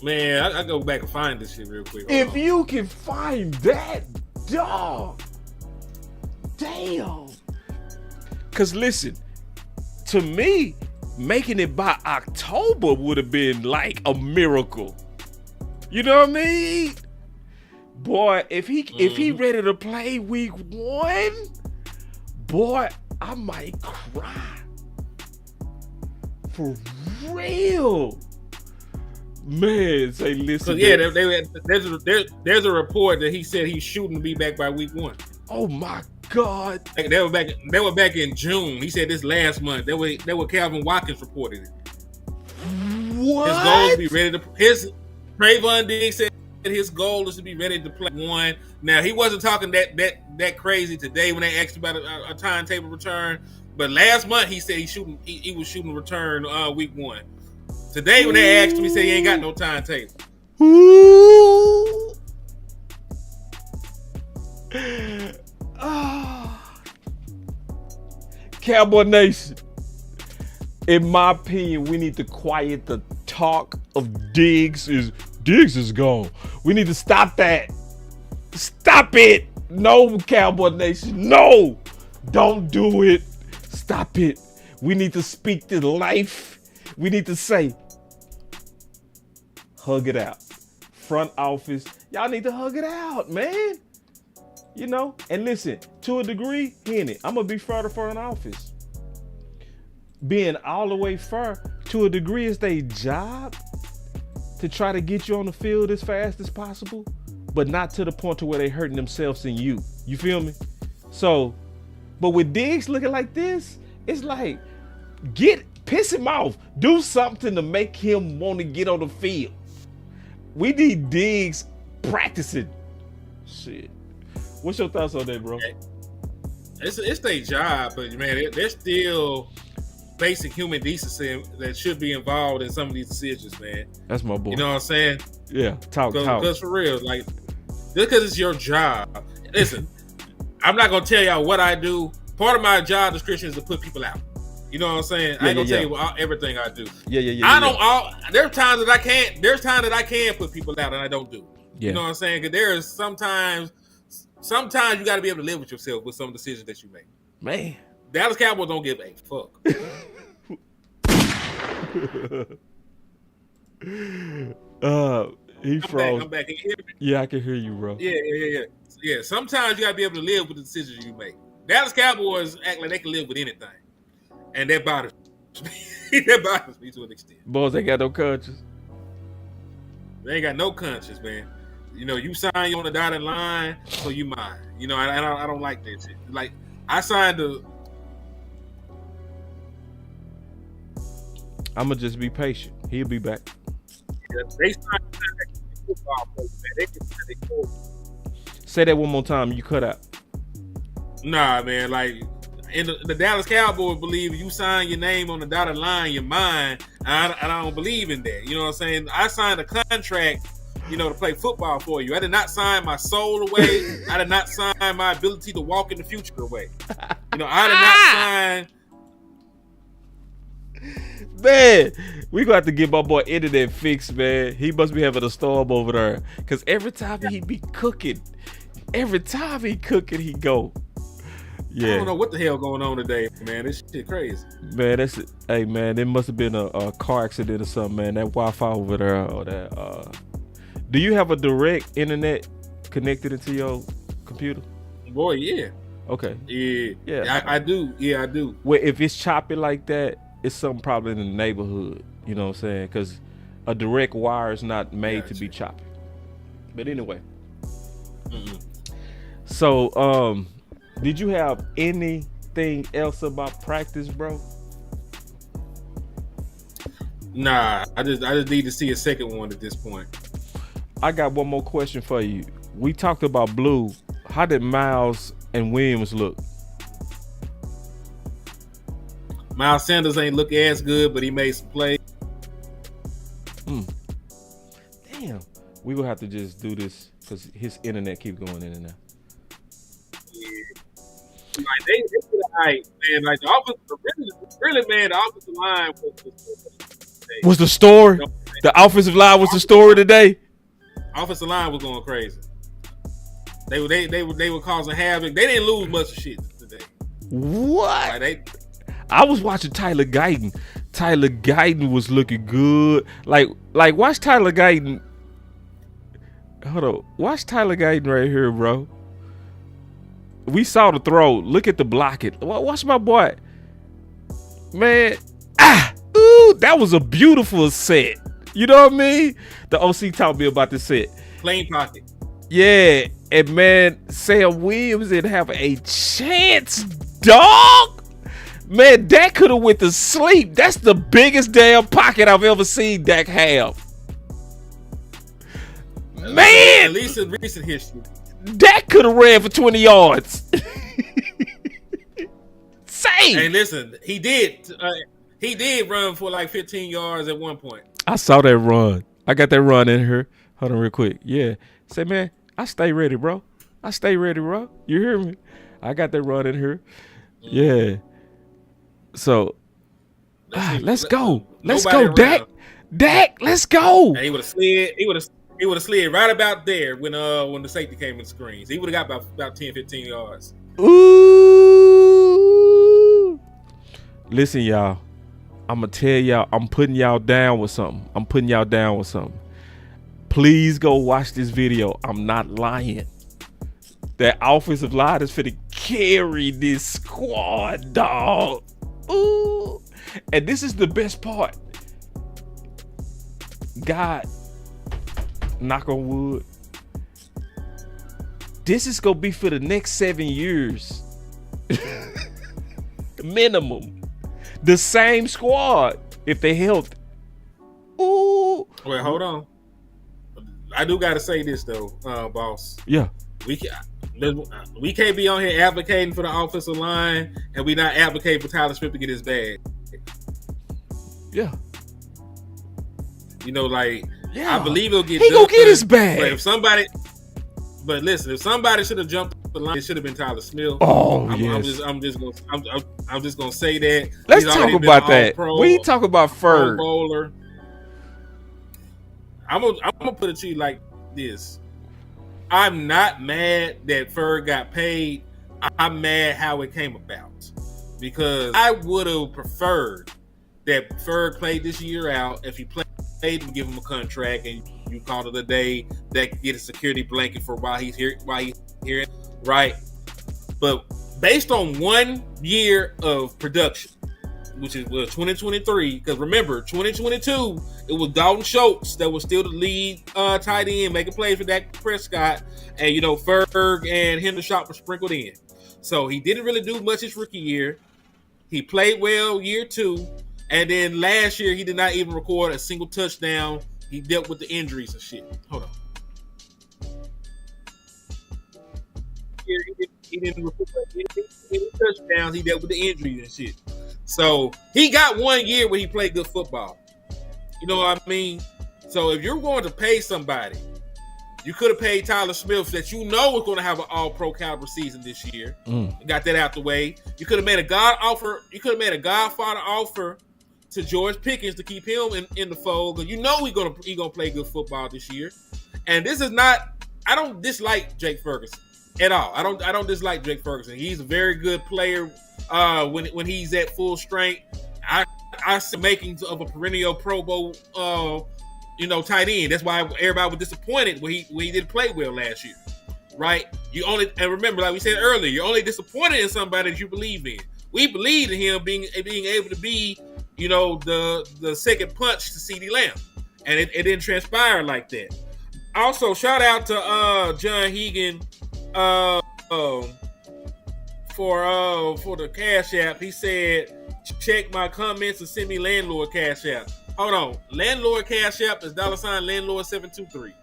Man, I go back and find this shit real quick. If you can find that, dog. Damn. Because listen, to me, making it by October would have been like a miracle. You know what I mean? Boy, if he ready to play week 1, boy, I might cry. For real. Man, say listen. Yeah, there's a report that he said he's shooting to be back by week 1. Oh my God. They were back in June. He said this last month. That were Calvin Watkins reported it. What? His goal is to be ready to Trayvon Diggs said his goal is to be ready to play 1. Now he wasn't talking that crazy today when they asked about a timetable return, but last month he said he was shooting return week 1. Today when they asked him, he said he ain't got no timetable. Ooh. Cowboy Nation, in my opinion, we need to quiet the talk of Diggs is gone. We need to stop that. Stop it. No, Cowboy Nation. No. Don't do it. Stop it. We need to speak to life. We need to say, hug it out. Front office, y'all need to hug it out, man. You know, and listen, to a degree, Henny, I'm gonna be fair to front office. Being all the way fair, to a degree, is their job to try to get you on the field as fast as possible, but not to the point to where they hurting themselves and you. You feel me? So, but with Diggs looking like this, it's like, piss him off. Do something to make him want to get on the field. We need Diggs practicing. Shit. What's your thoughts on that, bro? It's their job, but man, there's still basic human decency that should be involved in some of these decisions, man. That's my boy. You know what I'm saying? Yeah, talk. Because for real, like, just because it's your job. Listen, I'm not gonna tell y'all what I do. Part of my job description is to put people out. You know what I'm saying? I ain't gonna tell you everything I do. There's times that I can't. There's times that I can put people out and I don't do. Yeah. You know what I'm saying? Because there is sometimes you got to be able to live with yourself with some decisions that you make. Man, Dallas Cowboys don't give a fuck. He froze. I'm back. Can you hear me? Yeah, I can hear you, bro. Yeah. Sometimes you got to be able to live with the decisions you make. Dallas Cowboys act like they can live with anything, and that bothers me. That bothers me to an extent. Boys ain't got no conscience. They ain't got no conscience, man. You know, you sign you on the dotted line, so you mine. You know, I don't like that shit. Like, I signed I'ma just be patient. He'll be back. They signed football players, man. They can they cool. Say that one more time. You cut out. Nah, man. Like, in the Dallas Cowboys believe you sign your name on the dotted line, you're mine. And I don't believe in that. You know what I'm saying? I signed a contract, to play football for you. I did not sign my soul away. I did not sign my ability to walk in the future away. I did not sign. Man, we gonna have to get my boy internet fixed, man. He must be having a storm over there. Cause every time he be cooking, he go. Yeah. I don't know what the hell going on today, man. This shit crazy. Man, hey man, it must have been a car accident or something, man. That Wi-Fi over there or that do you have a direct internet connected into your computer? Boy, yeah. Okay. Yeah. I do. Yeah, I do. Well, if it's choppy like that, it's something probably in the neighborhood. You know what I'm saying? Because a direct wire is not made to be choppy. But anyway. So, did you have anything else about practice, bro? Nah, I just need to see a second one at this point. I got one more question for you. We talked about Blue. How did Miles and Williams look? Miles Sanders ain't look as good, but he made some plays. Damn. We gonna have to just do this because his internet keeps going in and out. Yeah. Like they did right, man. Like the offensive, really, man, the offensive line was the story. The offensive line was the story today. Offensive line was going crazy. They were causing havoc. They didn't lose much of shit today. What? I was watching Tyler Guyton. Tyler Guyton was looking good. Like watch Tyler Guyton. Hold on. Watch Tyler Guyton right here, bro. We saw the throw. Look at the blocking. Watch my boy. Man. Ooh, that was a beautiful set. You know what I mean? The OC taught me about this set. Plain pocket. Yeah. And man, Sam Williams didn't have a chance, dog. Man, Dak could have went to sleep. That's the biggest damn pocket I've ever seen Dak have. Man. At least in recent history. Dak could have ran for 20 yards. Same. Hey, listen, he did run for like 15 yards at one point. I saw that run. I got that run in here. Hold on real quick. Yeah. Say, man, I stay ready, bro. You hear me? I got that run in here. Yeah. So, let's go. Let's go, Dak. Dak, let's go. And he would have slid. He would have slid right about there when the safety came in the screens. He would have got about 10, 15 yards. Ooh. Listen, y'all. I'm going to tell y'all, I'm putting y'all down with something. Please go watch this video. I'm not lying. That offensive line is finna carry this squad, dog. Ooh. And this is the best part. God, knock on wood. This is going to be for the next 7 years. Minimum. The same squad if they healthy. Ooh. Wait, hold on. I do got to say this though, boss. Yeah. We can't be on here advocating for the offensive line and we not advocating for Tyler Smith to get his bag. Yeah. I believe he'll get. He gonna get his bag. But if somebody should have jumped the line, it should have been Tyler Smith. Oh, yes. I'm just gonna say that. Let's talk about that. We talk about Ferg. Bowler. I'm gonna put it to you like this. I'm not mad that Ferg got paid. I'm mad how it came about because I would have preferred that Ferg played this year out. If he played to give him a contract and you call it a day, that could get a security blanket for while he's here, right? But based on 1 year of production, which was 2023, because remember, 2022, it was Dalton Schultz that was still the lead tight end making plays for Dak Prescott, and Ferg and Hendershot were sprinkled in. So he didn't really do much his rookie year. He played well year 2, And then last year, he did not even record a single touchdown. He dealt with the injuries and shit. Hold on. He didn't record any touchdowns. He dealt with the injuries and shit. So he got 1 year where he played good football. You know what I mean? So if you're going to pay somebody, you could have paid Tyler Smith that you know was going to have an all-pro caliber season this year. Got that out the way. You could have made a Godfather offer to George Pickens to keep him in the fold, because you know he's gonna play good football this year. And this is not. I don't dislike Jake Ferguson at all. I don't dislike Jake Ferguson. He's a very good player when he's at full strength. I see makings of a perennial Pro Bowl tight end. That's why everybody was disappointed when he didn't play well last year. Right? And remember, like we said earlier, you're only disappointed in somebody that you believe in. We believe in him being able to be, the second punch to CeeDee Lamb. And it didn't transpire like that. Also, shout out to John Hegan for the Cash App. He said, check my comments and send me Landlord Cash App. Hold on. Landlord Cash App is $Landlord723.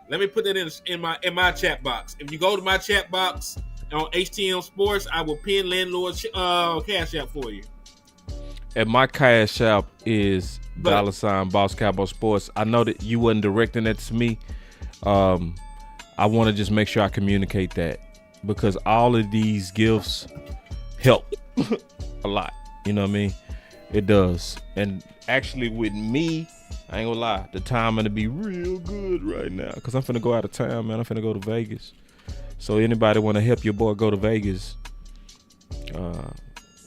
Let me put that in my chat box. If you go to my chat box on HTM Sports, I will pin Landlord's Cash App for you. And my Cash App is $BossCowboySports. I know that you wasn't directing that to me. I want to just make sure I communicate that, because all of these gifts help a lot. You know what I mean? It does. And actually with me, I ain't gonna lie, the time gonna be real good right now, because I'm finna go out of town, man. I'm finna go to Vegas. So anybody want to help your boy go to Vegas,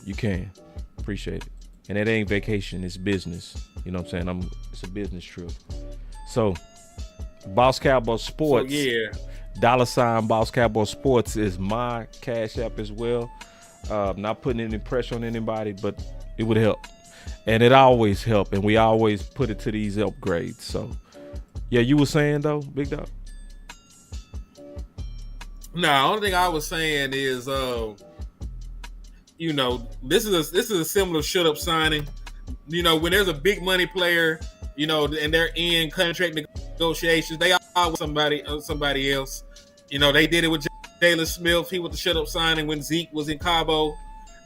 you can. Appreciate it. And it ain't vacation, it's business. You know what I'm saying? It's a business trip. So Boss Cowboy Sports. So, yeah. $BossCowboySports is my Cash App as well. Not putting any pressure on anybody, but it would help. And it always help, and we always put it to these upgrades. So yeah, you were saying though, Big Dog? No, the only thing I was saying is this is a similar shut up signing. When there's a big money player, and they're in contract negotiations, they always somebody else. They did it with Jaydon Smith. He was the shut up signing when Zeke was in Cabo,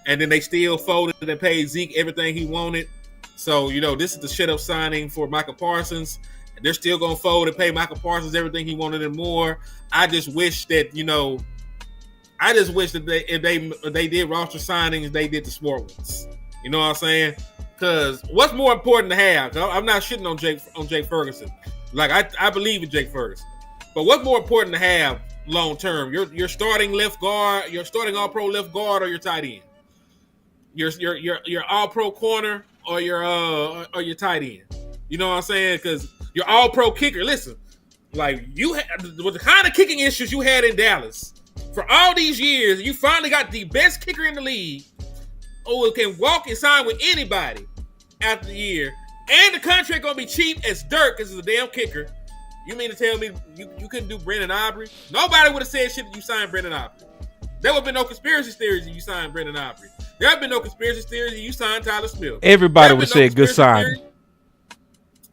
and then they still folded and paid Zeke everything he wanted. So this is the shut up signing for Micah Parsons. And they're still gonna fold and pay Micah Parsons everything he wanted and more. I just wish that if they did roster signings, they did the smart ones. You know what I'm saying? Because what's more important to have? I'm not shitting on Jake Ferguson. Like I believe in Jake Ferguson, but what's more important to have long term? Your starting left guard, your starting all pro left guard, or your tight end. Your all pro corner or your tight end. You know what I'm saying? Because your all pro kicker. Listen, like with the kind of kicking issues you had in Dallas for all these years, you finally got the best kicker in the league, who can walk and sign with anybody after the year, and the contract gonna be cheap as dirt because it's a damn kicker. You mean to tell me you couldn't do Brendan Aubrey? Nobody would have said shit if you signed Brendan Aubrey. There would have been no conspiracy theories if you signed Brendan Aubrey. There have been no conspiracy theories if you signed Tyler Smith. Everybody would have said good signing.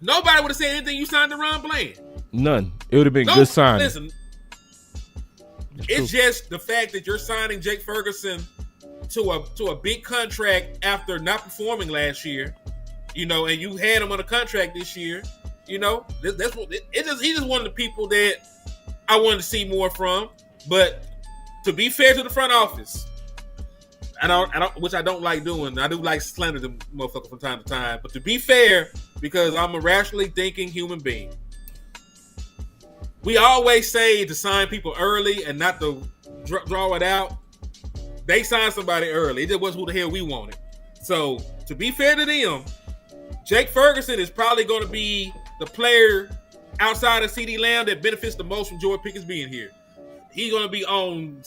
Nobody would have said anything you signed DeRon Bland. None. It would have been good signing. Listen, it's just the fact that you're signing Jake Ferguson to a big contract after not performing last year, and you had him on a contract this year. That's what he's just one of the people that I wanted to see more from. But to be fair to the front office, which I don't like doing. I do like slander the motherfucker from time to time. But to be fair, because I'm a rationally thinking human being, we always say to sign people early and not to draw it out. They signed somebody early. It just wasn't who the hell we wanted. So to be fair to them, Jake Ferguson is probably going to be the player outside of CeeDee Lamb that benefits the most from George Pickens being here. He's going to be on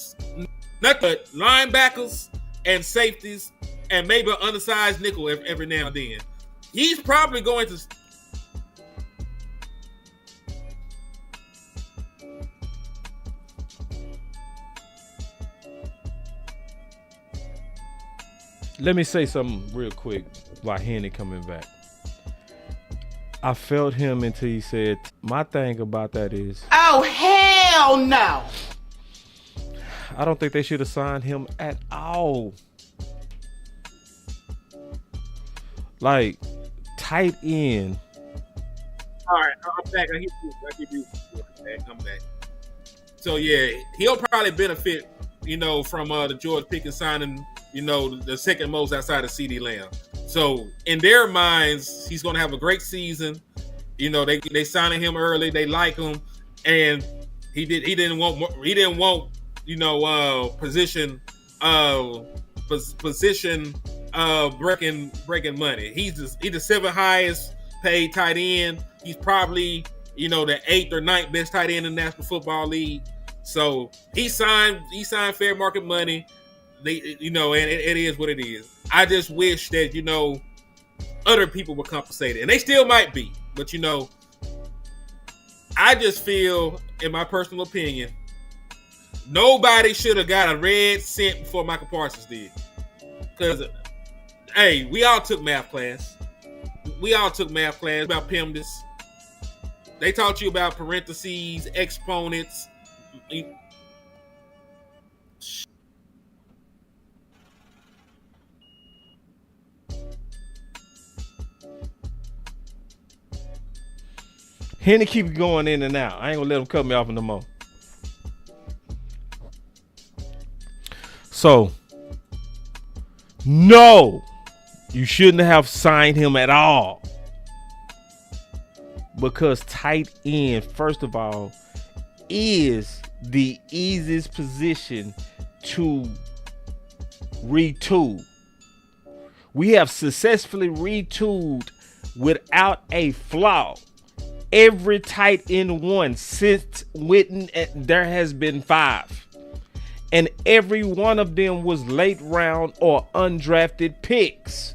nothing but linebackers and safeties and maybe an undersized nickel every now and then. He's probably going to... Let me say something real quick while Henny coming back. I felt him until he said, my thing about that is, oh, hell no. I don't think they should have signed him at all. Like, tight end. All right, I'm back. I get you. I'm back. So, yeah, he'll probably benefit, from the George Pickens signing, the second most outside of CeeDee Lamb. So, in their minds, he's going to have a great season. They signing him early. They like him. And he didn't want position breaking money. He's the seventh highest paid tight end. He's probably the eighth or ninth best tight end in the National Football League. So he signed fair market money. And it is what it is. I just wish that other people were compensated, and they still might be. But I just feel, in my personal opinion, nobody should have got a red cent before Michael Parsons did. Because, hey, we all took math class. About PEMDAS. They taught you about parentheses, exponents. Henny keep going in and out. I ain't gonna let him cut me off no more. So, no, you shouldn't have signed him at all. Because tight end, first of all, is the easiest position to retool. We have successfully retooled without a flaw every tight end one since Witten. There has been 5, and every one of them was late round or undrafted picks.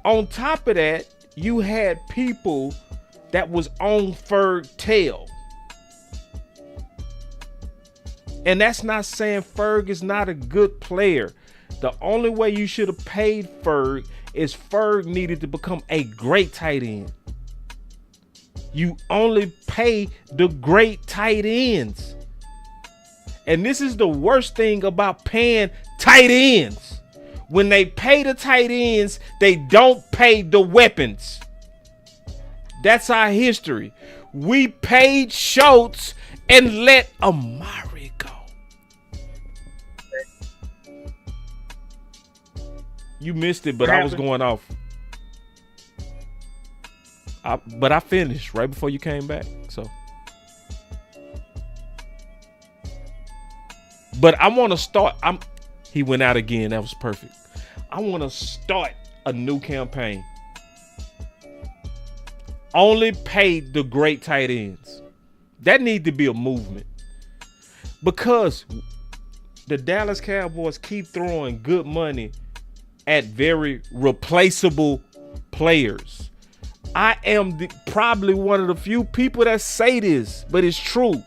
On top of that, you had people that was on Ferg tail. And that's not saying Ferg is not a good player. The only way you should have paid Ferg is Ferg needed to become a great tight end. You only pay the great tight ends. And this is the worst thing about paying tight ends. When they pay the tight ends, they don't pay the weapons. That's our history. We paid Schultz and let Amari go. You missed it, but I was going off. But I finished right before you came back. So, but I want to start. He went out again. That was perfect. I want to start a new campaign. Only pay the great tight ends. That need to be a movement, because the Dallas Cowboys keep throwing good money at very replaceable players. I am probably one of the few people that say this, but it's true.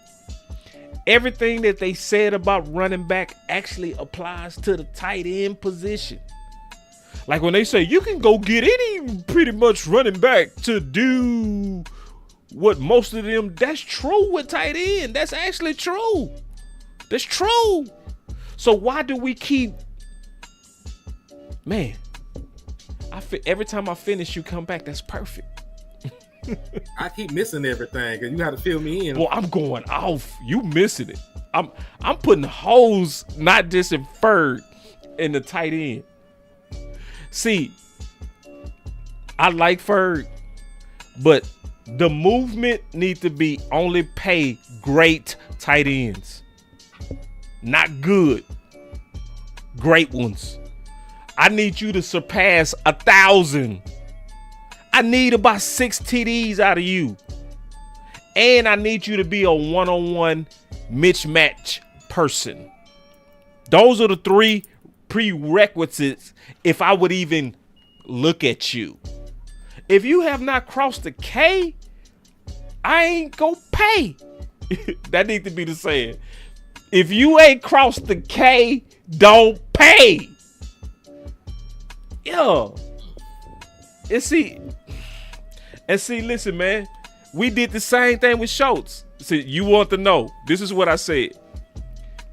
Everything that they said about running back actually applies to the tight end position. Like when they say you can go get any pretty much running back to do what most of them, that's true with tight end. That's actually true. That's true. So why do we keep, man, every time I finish, you come back. That's perfect. I keep missing everything because you got to fill me in. Well, I'm going off. You missing it. I'm putting holes, not just in Ferg, in the tight end. See, I like Ferg, but the movement needs to be only pay great tight ends, not good, great ones. I need you to surpass 1,000. I need about 6 TDs out of you. And I need you to be a one-on-one mismatch person. Those are the 3 prerequisites if I would even look at you. If you have not crossed the K, I ain't gonna pay. That needs to be the saying. If you ain't crossed the K, don't pay. Yeah. And see, listen, man. We did the same thing with Schultz. See, you want to know. This is what I said.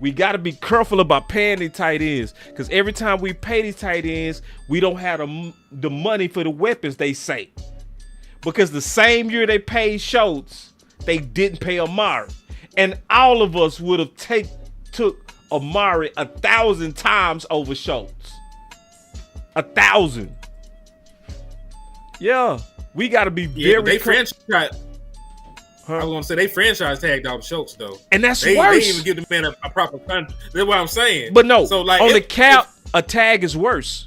We got to be careful about paying these tight ends, because every time we pay these tight ends, we don't have the money for the weapons, they say. Because the same year they paid Schultz, they didn't pay Amari. And all of us would have took Amari 1,000 times over Schultz. 1,000. Yeah, we got to be very careful. I was gonna say they franchise tagged off Schultz though, and that's worse. They didn't even give the man a proper contract. That's what I'm saying. But no, so like on the cap, a tag is worse.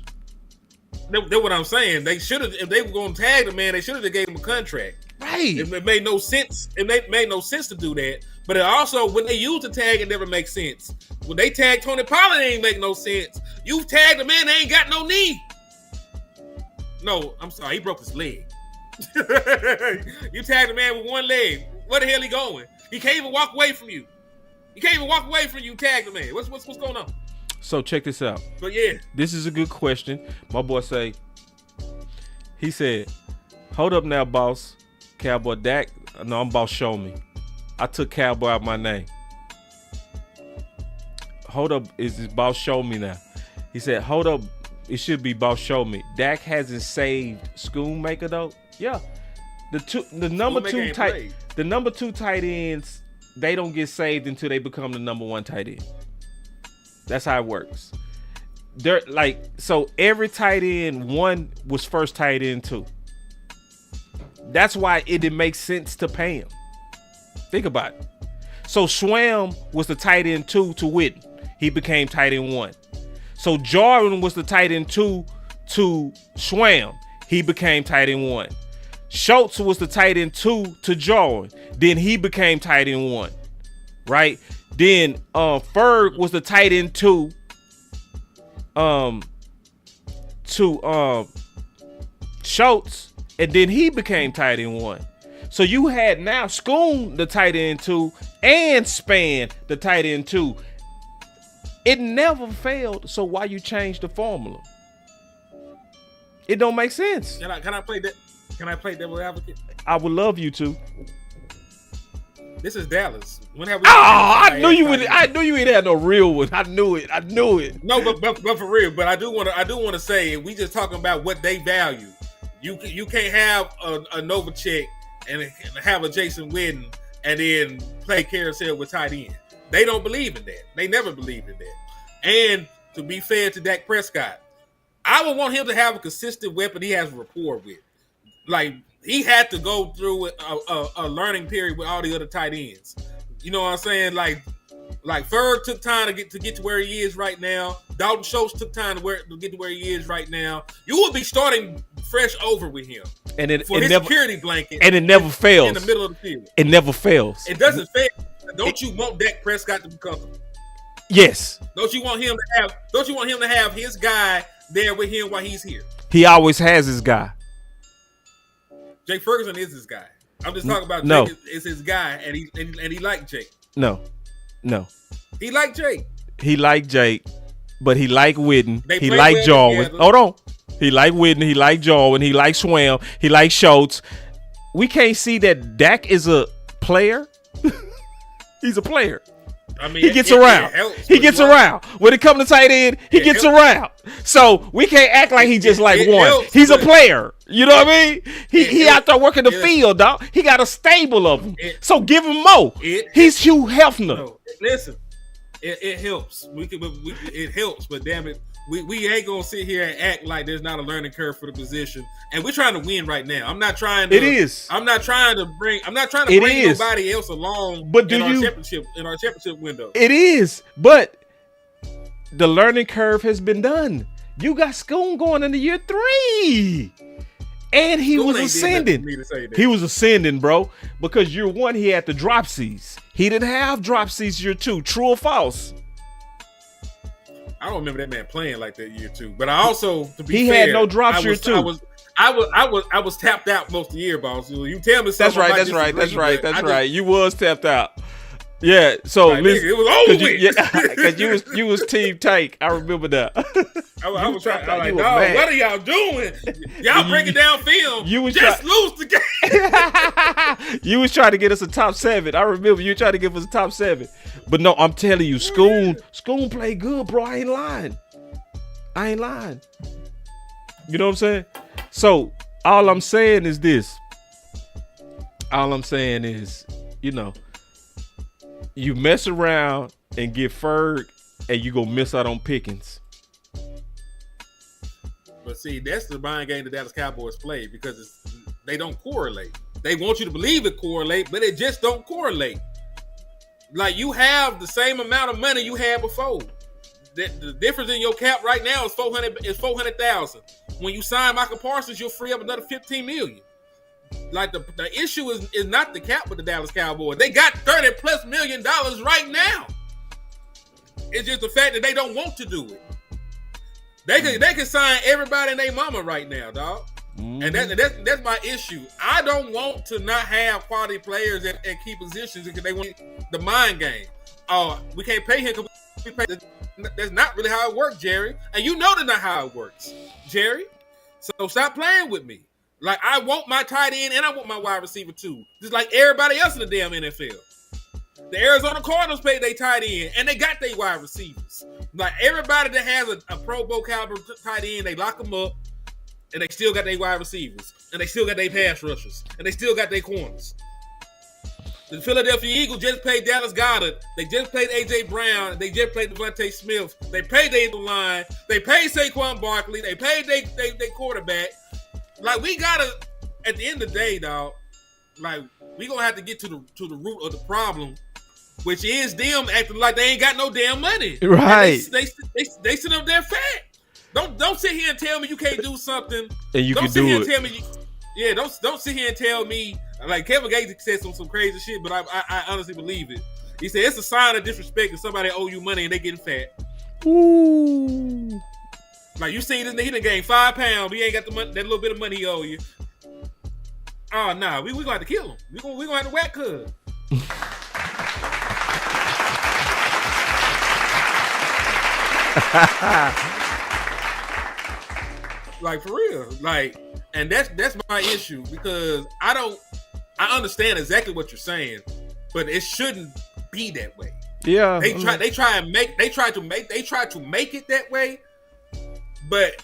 That's what I'm saying. They should have, if they were gonna tag the man, they should have gave him a contract. Right. It made no sense. It made no sense to do that. But it also, when they use the tag, it never makes sense. When they tag Tony Pollard, it ain't make no sense. You tagged the man, they ain't got no knee. No, I'm sorry, he broke his leg. You tagged the man with one leg. Where the hell he going? He can't even walk away from you. He can't even walk away from you. Tag the man. What's going on? So check this out. But yeah, this is a good question. My boy he said, "Hold up now, boss. Cowboy Dak. No, I'm boss. Show me. I took Cowboy out my name. Hold up, is this boss? Show me now." He said, "Hold up. It should be boss. Show me. Dak hasn't saved Schoonmaker though. Yeah." The number two tight ends, they don't get saved until they become the number one tight end. That's how it works. They're like, so every tight end one was first tight end two. That's why it didn't make sense to pay him. Think about it. So Schwam was the tight end two to Witten. He became tight end one. So Jordan was the tight end two to Schwam. He became tight end one. Schultz was the tight end two to Jordan. Then he became tight end one. Right? Then Ferg was the tight end two to Schultz, and then he became tight end one. So you had now Schoon the tight end two and Span the tight end two. It never failed. So why you change the formula? It don't make sense. Can I play that? Can I play devil's advocate? I would love you to. This is Dallas. When have we? I knew you would. I knew you ain't had no real one. I knew it. No, but for real. But I do want to say, we just talking about what they value. You can't have a Novacek and have a Jason Witten and then play carousel with tight end. They don't believe in that. They never believed in that. And to be fair to Dak Prescott, I would want him to have a consistent weapon he has a rapport with. Like, he had to go through a learning period with all the other tight ends. You know what I'm saying? Like Ferg took time to get to where he is right now. Dalton Schultz took time to get to where he is right now. You will be starting fresh over with him. And his security blanket. And it never fails. In the middle of the field. It never fails. It doesn't fail. Don't you want Dak Prescott to be comfortable? Yes. Don't you want him to have his guy there with him while he's here? He always has his guy. Jake Ferguson is his guy. I'm just talking about Jake is his guy, and he liked Jake. No. He liked Jake. He liked Jake, but he liked Witten. They he liked well Jarwin. together. Hold on. He liked Witten. He liked Jarwin. He liked Schwam. He liked Schultz. We can't see that Dak is a player. He's a player. I mean, he gets around. He gets around. When it comes to tight end, he gets around. So we can't act like he just like one. He's a player. You know what I mean? He out there working the field, dog. He got a stable of them. So give him more. He's Hugh Hefner. No, listen, it helps. It helps, but damn it, we ain't gonna sit here and act like there's not a learning curve for the position. And we're trying to win right now. I'm not trying to bring nobody else along. But in our championship window. It is, but the learning curve has been done. You got Schoon going into year 3. And he was ascending. He was ascending, bro. Because year 1, he had the dropsies. He didn't have dropsies year 2. True or false? I don't remember that man playing like that year 2. But I also, to be fair, he had no drops year 2. I was tapped out most of the year, boss. You tell me something. That's right. You was tapped out. Yeah, so like, listen, nigga, it was over with. because you was Team Tank. I remember that. I was trying. I was you like, were dog, mad. what are y'all doing? Y'all breaking down film. You was just lose the game. You was trying to get us a top 7. I remember you trying to give us a top 7. But no, I'm telling you, Schoon played good, bro. I ain't lying. You know what I'm saying? So all I'm saying is this. All I'm saying is, you know, you mess around and get Ferg, and you gonna miss out on Pickens. But see, that's the mind game the Dallas Cowboys play because they don't correlate. They want you to believe it correlate, but it just don't correlate. Like, you have the same amount of money you had before. The difference in your cap right now is $400,000. When you sign Michael Parsons, you'll free up another $15 million. Like, the issue is not the cap with the Dallas Cowboys. They got $30+ million right now. It's just the fact that they don't want to do it. They can sign everybody and their mama right now, dog. And that's my issue. I don't want to not have quality players at key positions because they want the mind game. Oh, we can't pay him because we pay. That's not really how it works, Jerry. And you know that's not how it works, Jerry. So stop playing with me. Like, I want my tight end and I want my wide receiver too. Just like everybody else in the damn NFL. The Arizona Cardinals paid their tight end and they got their wide receivers. Like, everybody that has a Pro Bowl caliber tight end, they lock them up and they still got their wide receivers and they still got their pass rushers and they still got their corners. The Philadelphia Eagles just paid Dallas Goedert. They just paid A.J. Brown. They just paid Devontae Smith. They paid their line. They paid Saquon Barkley. They paid their quarterback. Like, we gotta, at the end of the day, dog, like, we gonna have to get to the root of the problem, which is them acting like they ain't got no damn money. Right. They sit up there fat. Don't sit here and tell me you can't do something. And you don't can sit do here it. And tell me don't sit here and tell me, like, Kevin Gates said some crazy shit, but I honestly believe it. He said it's a sign of disrespect if somebody owe you money and they getting fat. Ooh. Like, you see this nigga, he done gained 5 pounds. He ain't got the money, that little bit of money he owe you. Oh, nah, we gonna have to kill him. We gonna have to whack Cuz. Like, for real. Like, and that's my issue because I understand exactly what you're saying, but it shouldn't be that way. Yeah. They try to make it that way. But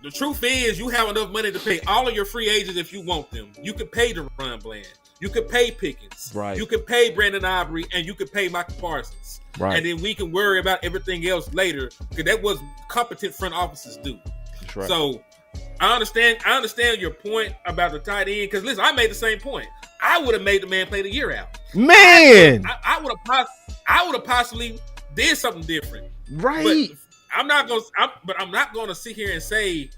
the truth is, you have enough money to pay all of your free agents if you want them. You could pay DeRon Bland. You could pay Pickens. Right. You could pay Brandon Aubrey, and you could pay Michael Parsons. Right. And then we can worry about everything else later because that was competent front offices do. That's right. So I understand your point about the tight end because listen, I made the same point. I would have made the man play the year out. Man, I would have possibly did something different. Right. But I'm not gonna sit here and say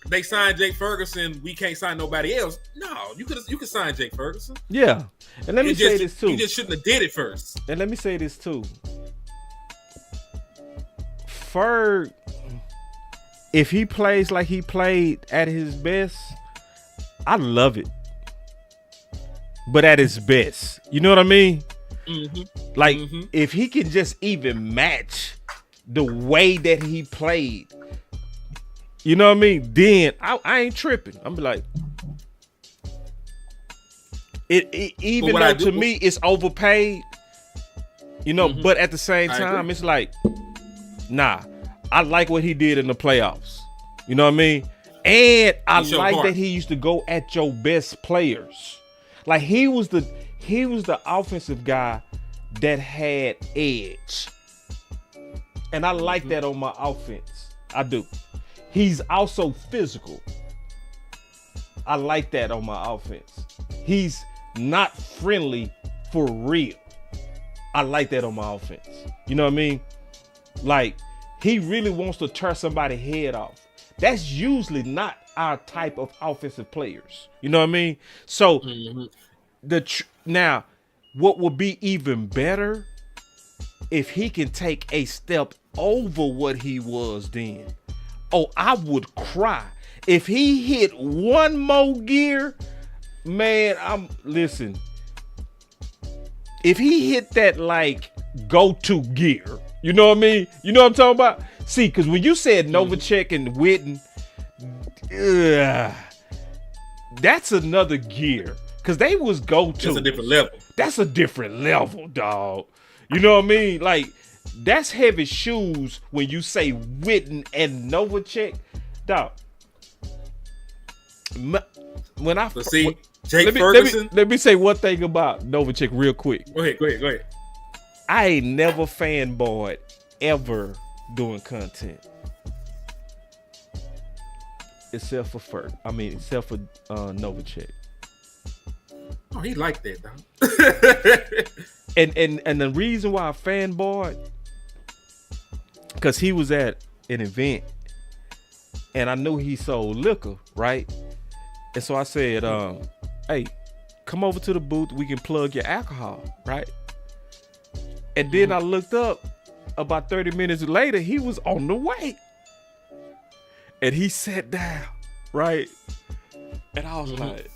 they signed Jake Ferguson. We can't sign nobody else. No, you could sign Jake Ferguson. Yeah, and let me say this too. You just shouldn't have did it first. And let me say this too. Ferg, if he plays like he played at his best, I love it. But at his best, you know what I mean? Mm-hmm. Like, if he can just even match the way that he played, you know what I mean? Then I ain't tripping. I'm be like, even though to me it's overpaid, you know. But at the same time, it's like, nah, I like what he did in the playoffs. You know what I mean? And I like that he used to go at your best players. Like, he was the offensive guy that had edge. And I like that on my offense. I do. He's also physical. I like that on my offense. He's not friendly for real. I like that on my offense. You know what I mean? Like, he really wants to tear somebody's head off. That's usually not our type of offensive players. You know what I mean? So now, what would be even better if he can take a step over what he was then? Oh, I would cry. If he hit one more gear, man, listen. if he hit that like go-to gear, you know what I mean? You know what I'm talking about? See, because when you said Novacek and Witten, that's another gear. Because they was go-to. That's a different level. That's a different level, dog. You know what I mean? Like, that's heavy shoes when you say Witten and Novacek, dog. When I see, Jake Ferguson. Let me say one thing about Novacek real quick. Go ahead. I ain't never fanboyed ever doing content. Except for Novacek. Oh, he liked that, though. and the reason why I fanboyed, because he was at an event and I knew he sold liquor, right? And so I said, hey, come over to the booth, we can plug your alcohol, right? And then I looked up, about 30 minutes later, he was on the way. And he sat down, right? And I was like,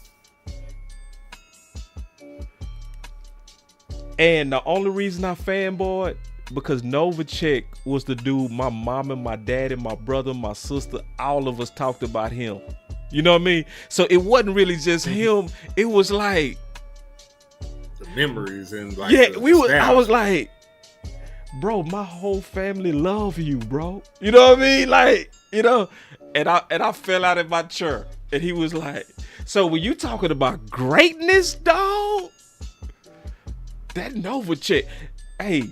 and the only reason I fanboyed, because Novacek was the dude my mom and my dad and my brother, my sister, all of us talked about him. You know what I mean? So it wasn't really just him. It was like the memories and like I was like, bro, my whole family love you, bro. You know what I mean? Like, you know, and I fell out of my chair. And he was like, so when you talking about greatness, dog, that Novacek, hey,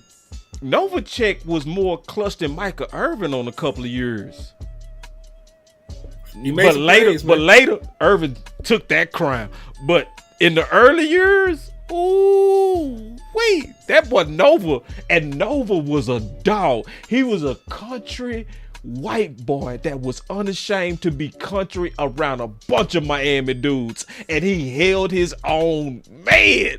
Novacek was more clutch than Michael Irvin on a couple of years. But later, Irvin took that crown. But in the early years, ooh, wait, that boy Nova, and Nova was a dog. He was a country white boy that was unashamed to be country around a bunch of Miami dudes, and he held his own man.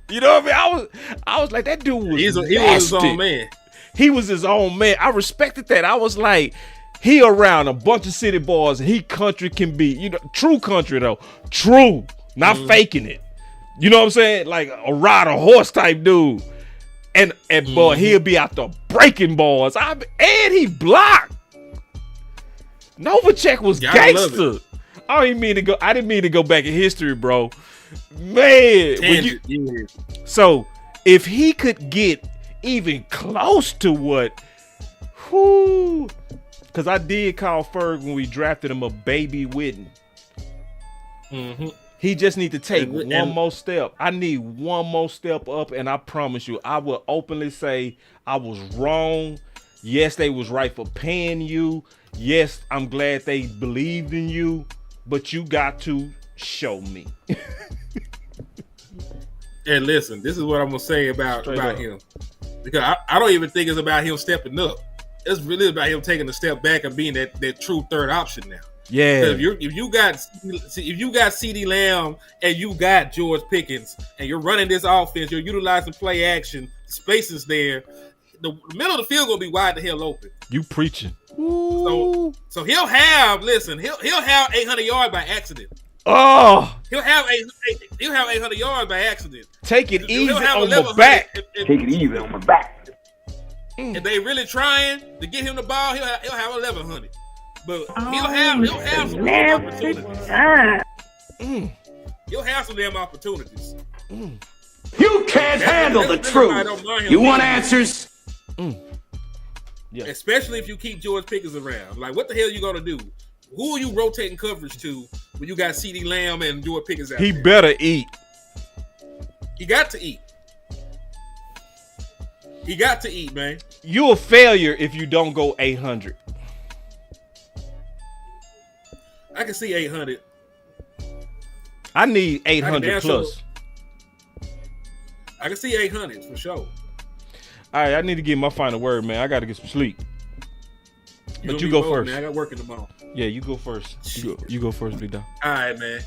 You know what I mean? I was like, that dude was he was his own man. He was his own man. I respected that. I was like, he around a bunch of city boys, and he country can be, you know, true country though. True. Not faking it. You know what I'm saying? Like a ride a horse type dude. And boy, he'll be out there breaking balls. And he blocked. Novacek was gangster. I didn't mean to go back in history, bro. Man. So if he could get even close to what, because I did call Ferg when we drafted him a baby Witten. He just need to take one more step. I need one more step up, and I promise you, I will openly say I was wrong. Yes, they was right for paying you. Yes, I'm glad they believed in you, but you got to show me. And listen, this is what I'm gonna say about him, because I don't even think it's about him stepping up. It's really about him taking a step back and being that true third option now. Yeah. If you got CeeDee Lamb and you got George Pickens and you're running this offense, you're utilizing play action, spaces there, the middle of the field gonna be wide the hell open. You preaching. So he'll have 800 yards by accident. Oh, he'll have 800 yards by accident. Take it easy on my back. Take it easy on my back. If they really trying to get him the ball, he'll have 1,100. But he'll have some damn opportunities. He'll have some damn opportunities. You can't handle the truth. You want answers? Yeah. Especially if you keep George Pickens around. Like, what the hell are you gonna do? Who are you rotating coverage to when you got CeeDee Lamb and George Pickens out He there? better eat. He got to eat. He got to eat, man. You a failure if you don't go 800. I can see 800. I need 800 plus. I can see 800 for sure. All right, I need to get my final word, man. I got to get some sleep. But you go first. Man. I got work in the morning. Yeah, you go first. You go first, big dog. All right, man.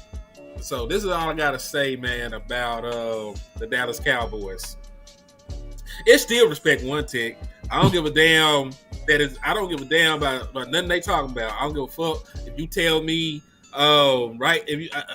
So this is all I got to say, man, about the Dallas Cowboys. It's still respect one tick. I don't give a damn I don't give a damn about nothing they talking about. I don't give a fuck if you tell me, right?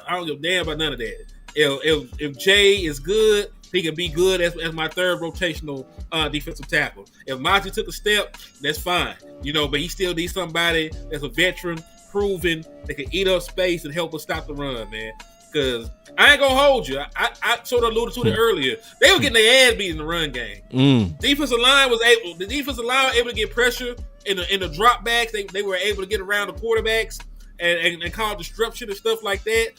I don't give a damn about none of that. If Jay is good, he can be good as my third rotational defensive tackle. If Monty took a step, that's fine. But he still needs somebody that's a veteran, proven, that can eat up space and help us stop the run, man. Because I ain't gonna hold you. I sort of alluded to it earlier. They were getting their ass beat in the run game. Defensive line was able to get pressure in the drop backs. They were able to get around the quarterbacks and cause disruption and stuff like that.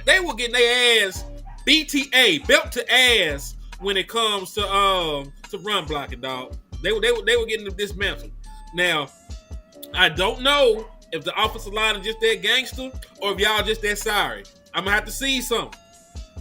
They were getting their ass BTA, belt to ass, when it comes to run blocking, dog. They were getting dismantled. Now, I don't know if the offensive line is just that gangster or if y'all just that sorry. I'm gonna have to see something.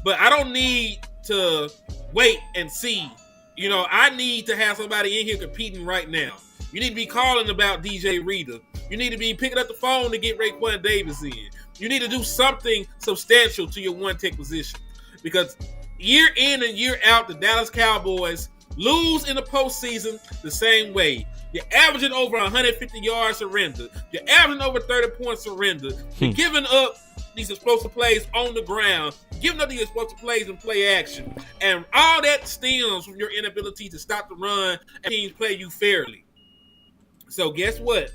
But I don't need to wait and see. I need to have somebody in here competing right now. You need to be calling about DJ Reader. You need to be picking up the phone to get Raekwon Davis in. You need to do something substantial to your one-tech position. Because year in and year out, the Dallas Cowboys lose in the postseason the same way. You're averaging over 150 yards surrender. You're averaging over 30 points surrender. You're giving up these explosive plays on the ground, giving up these explosive plays in play action. And all that stems from your inability to stop the run and teams play you fairly. So guess what?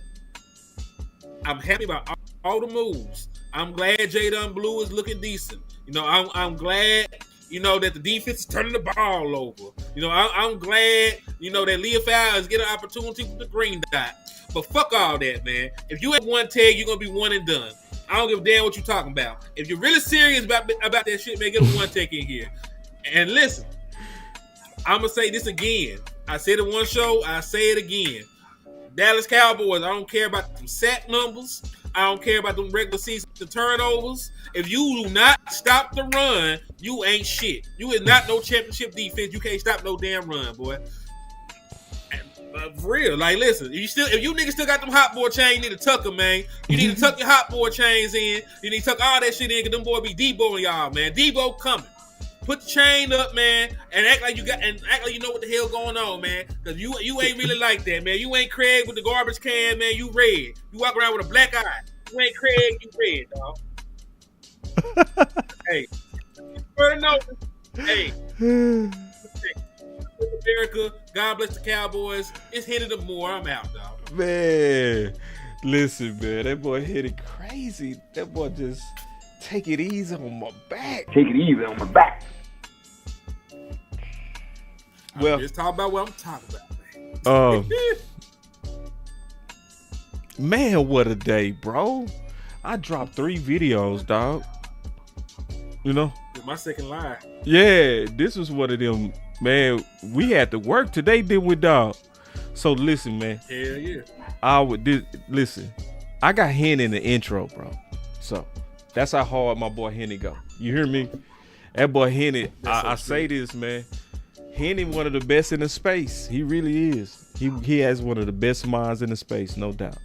I'm happy about all the moves. I'm glad Jaydon Blue is looking decent. I'm glad, that the defense is turning the ball over. I'm glad, that Leofau is getting an opportunity with the green dot. But fuck all that, man. If you ain't one tag, you're going to be one and done. I don't give a damn what you're talking about. If you're really serious about that shit, man, get a one take in here. And listen, I'm going to say this again. I said it one show, I say it again. Dallas Cowboys, I don't care about them sack numbers. I don't care about them regular season turnovers. If you do not stop the run, you ain't shit. You is not no championship defense. You can't stop no damn run, boy. For real, listen. If you niggas still got them hot boy chains, you need to tuck them, man. You need to tuck your hot boy chains in. You need to tuck all that shit in, because them boy be Deboing y'all, man. Debo coming. Put the chain up, man, and act like you know what the hell going on, man. Because you ain't really like that, man. You ain't Craig with the garbage can, man. You red. You walk around with a black eye. You ain't Craig, you red, dog. Hey, you better know. Hey, America, God bless the Cowboys. It's hitting them more. I'm out, dog. Man, listen, man. That boy hit it crazy. That boy just take it easy on my back. Take it easy on my back. Well, let's talk about what I'm talking about, man. Man, what a day, bro. I dropped 3 videos, dog. It's my second line. Yeah, this was one of them, man. We had to work today, didn't we, dog? So listen, man. Hell yeah. Listen, I got Henny in the intro, bro. So that's how hard my boy Henny go. You hear me? That boy Henny, I say this, man. Henny one of the best in the space. He really is. He has one of the best minds in the space, no doubt.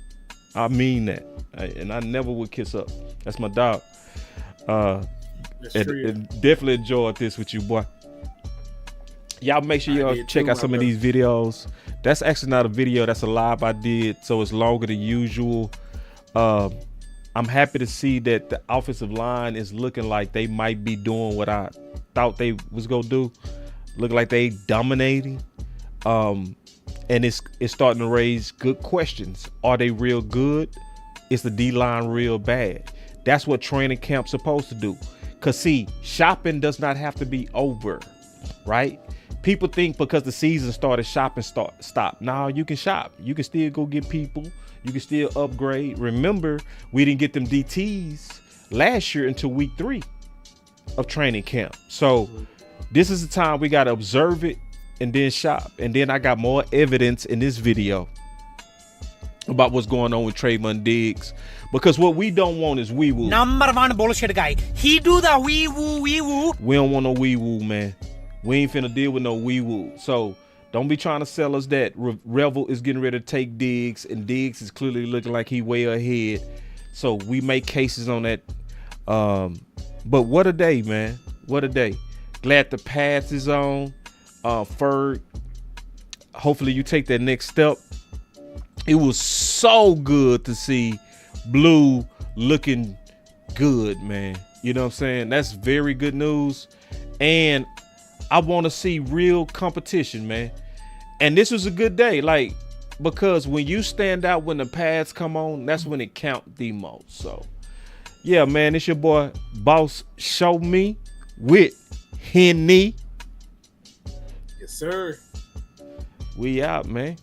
I mean that. And I never would kiss up. That's my dog. And definitely enjoyed this with you, boy. Y'all make sure y'all check out some of these videos. That's actually not a video. That's a live I did. So it's longer than usual. I'm happy to see that the offensive line is looking like they might be doing what I thought they was going to do. Look like they dominating. And it's starting to raise good questions. Are they real good? Is the D-line real bad? That's what training camp's supposed to do. Because, see, shopping does not have to be over, right? People think because the season started, shopping stop. No, you can shop. You can still go get people. You can still upgrade. Remember, we didn't get them DTs last year until week 3 of training camp. So this is the time we got to observe it and then shop. And then I got more evidence in this video about what's going on with Trayvon Diggs. Because what we don't want is wee-woo. Number 1 bullshit guy. He do the wee-woo, wee-woo. We don't want no wee-woo, man. We ain't finna deal with no wee-woo. So don't be trying to sell us that Revel is getting ready to take Diggs, and Diggs is clearly looking like he way ahead. So we make cases on that. But what a day, man. What a day. Glad the path is on. Ferg, hopefully you take that next step. It was so good to see Blue looking good, man. You know what I'm saying? That's very good news. And I want to see real competition, man. And this was a good day, like, because when you stand out when the pads come on, that's when it count the most. So, yeah, man, it's your boy Boss Show Me with Henny. Yes, sir. We out, man.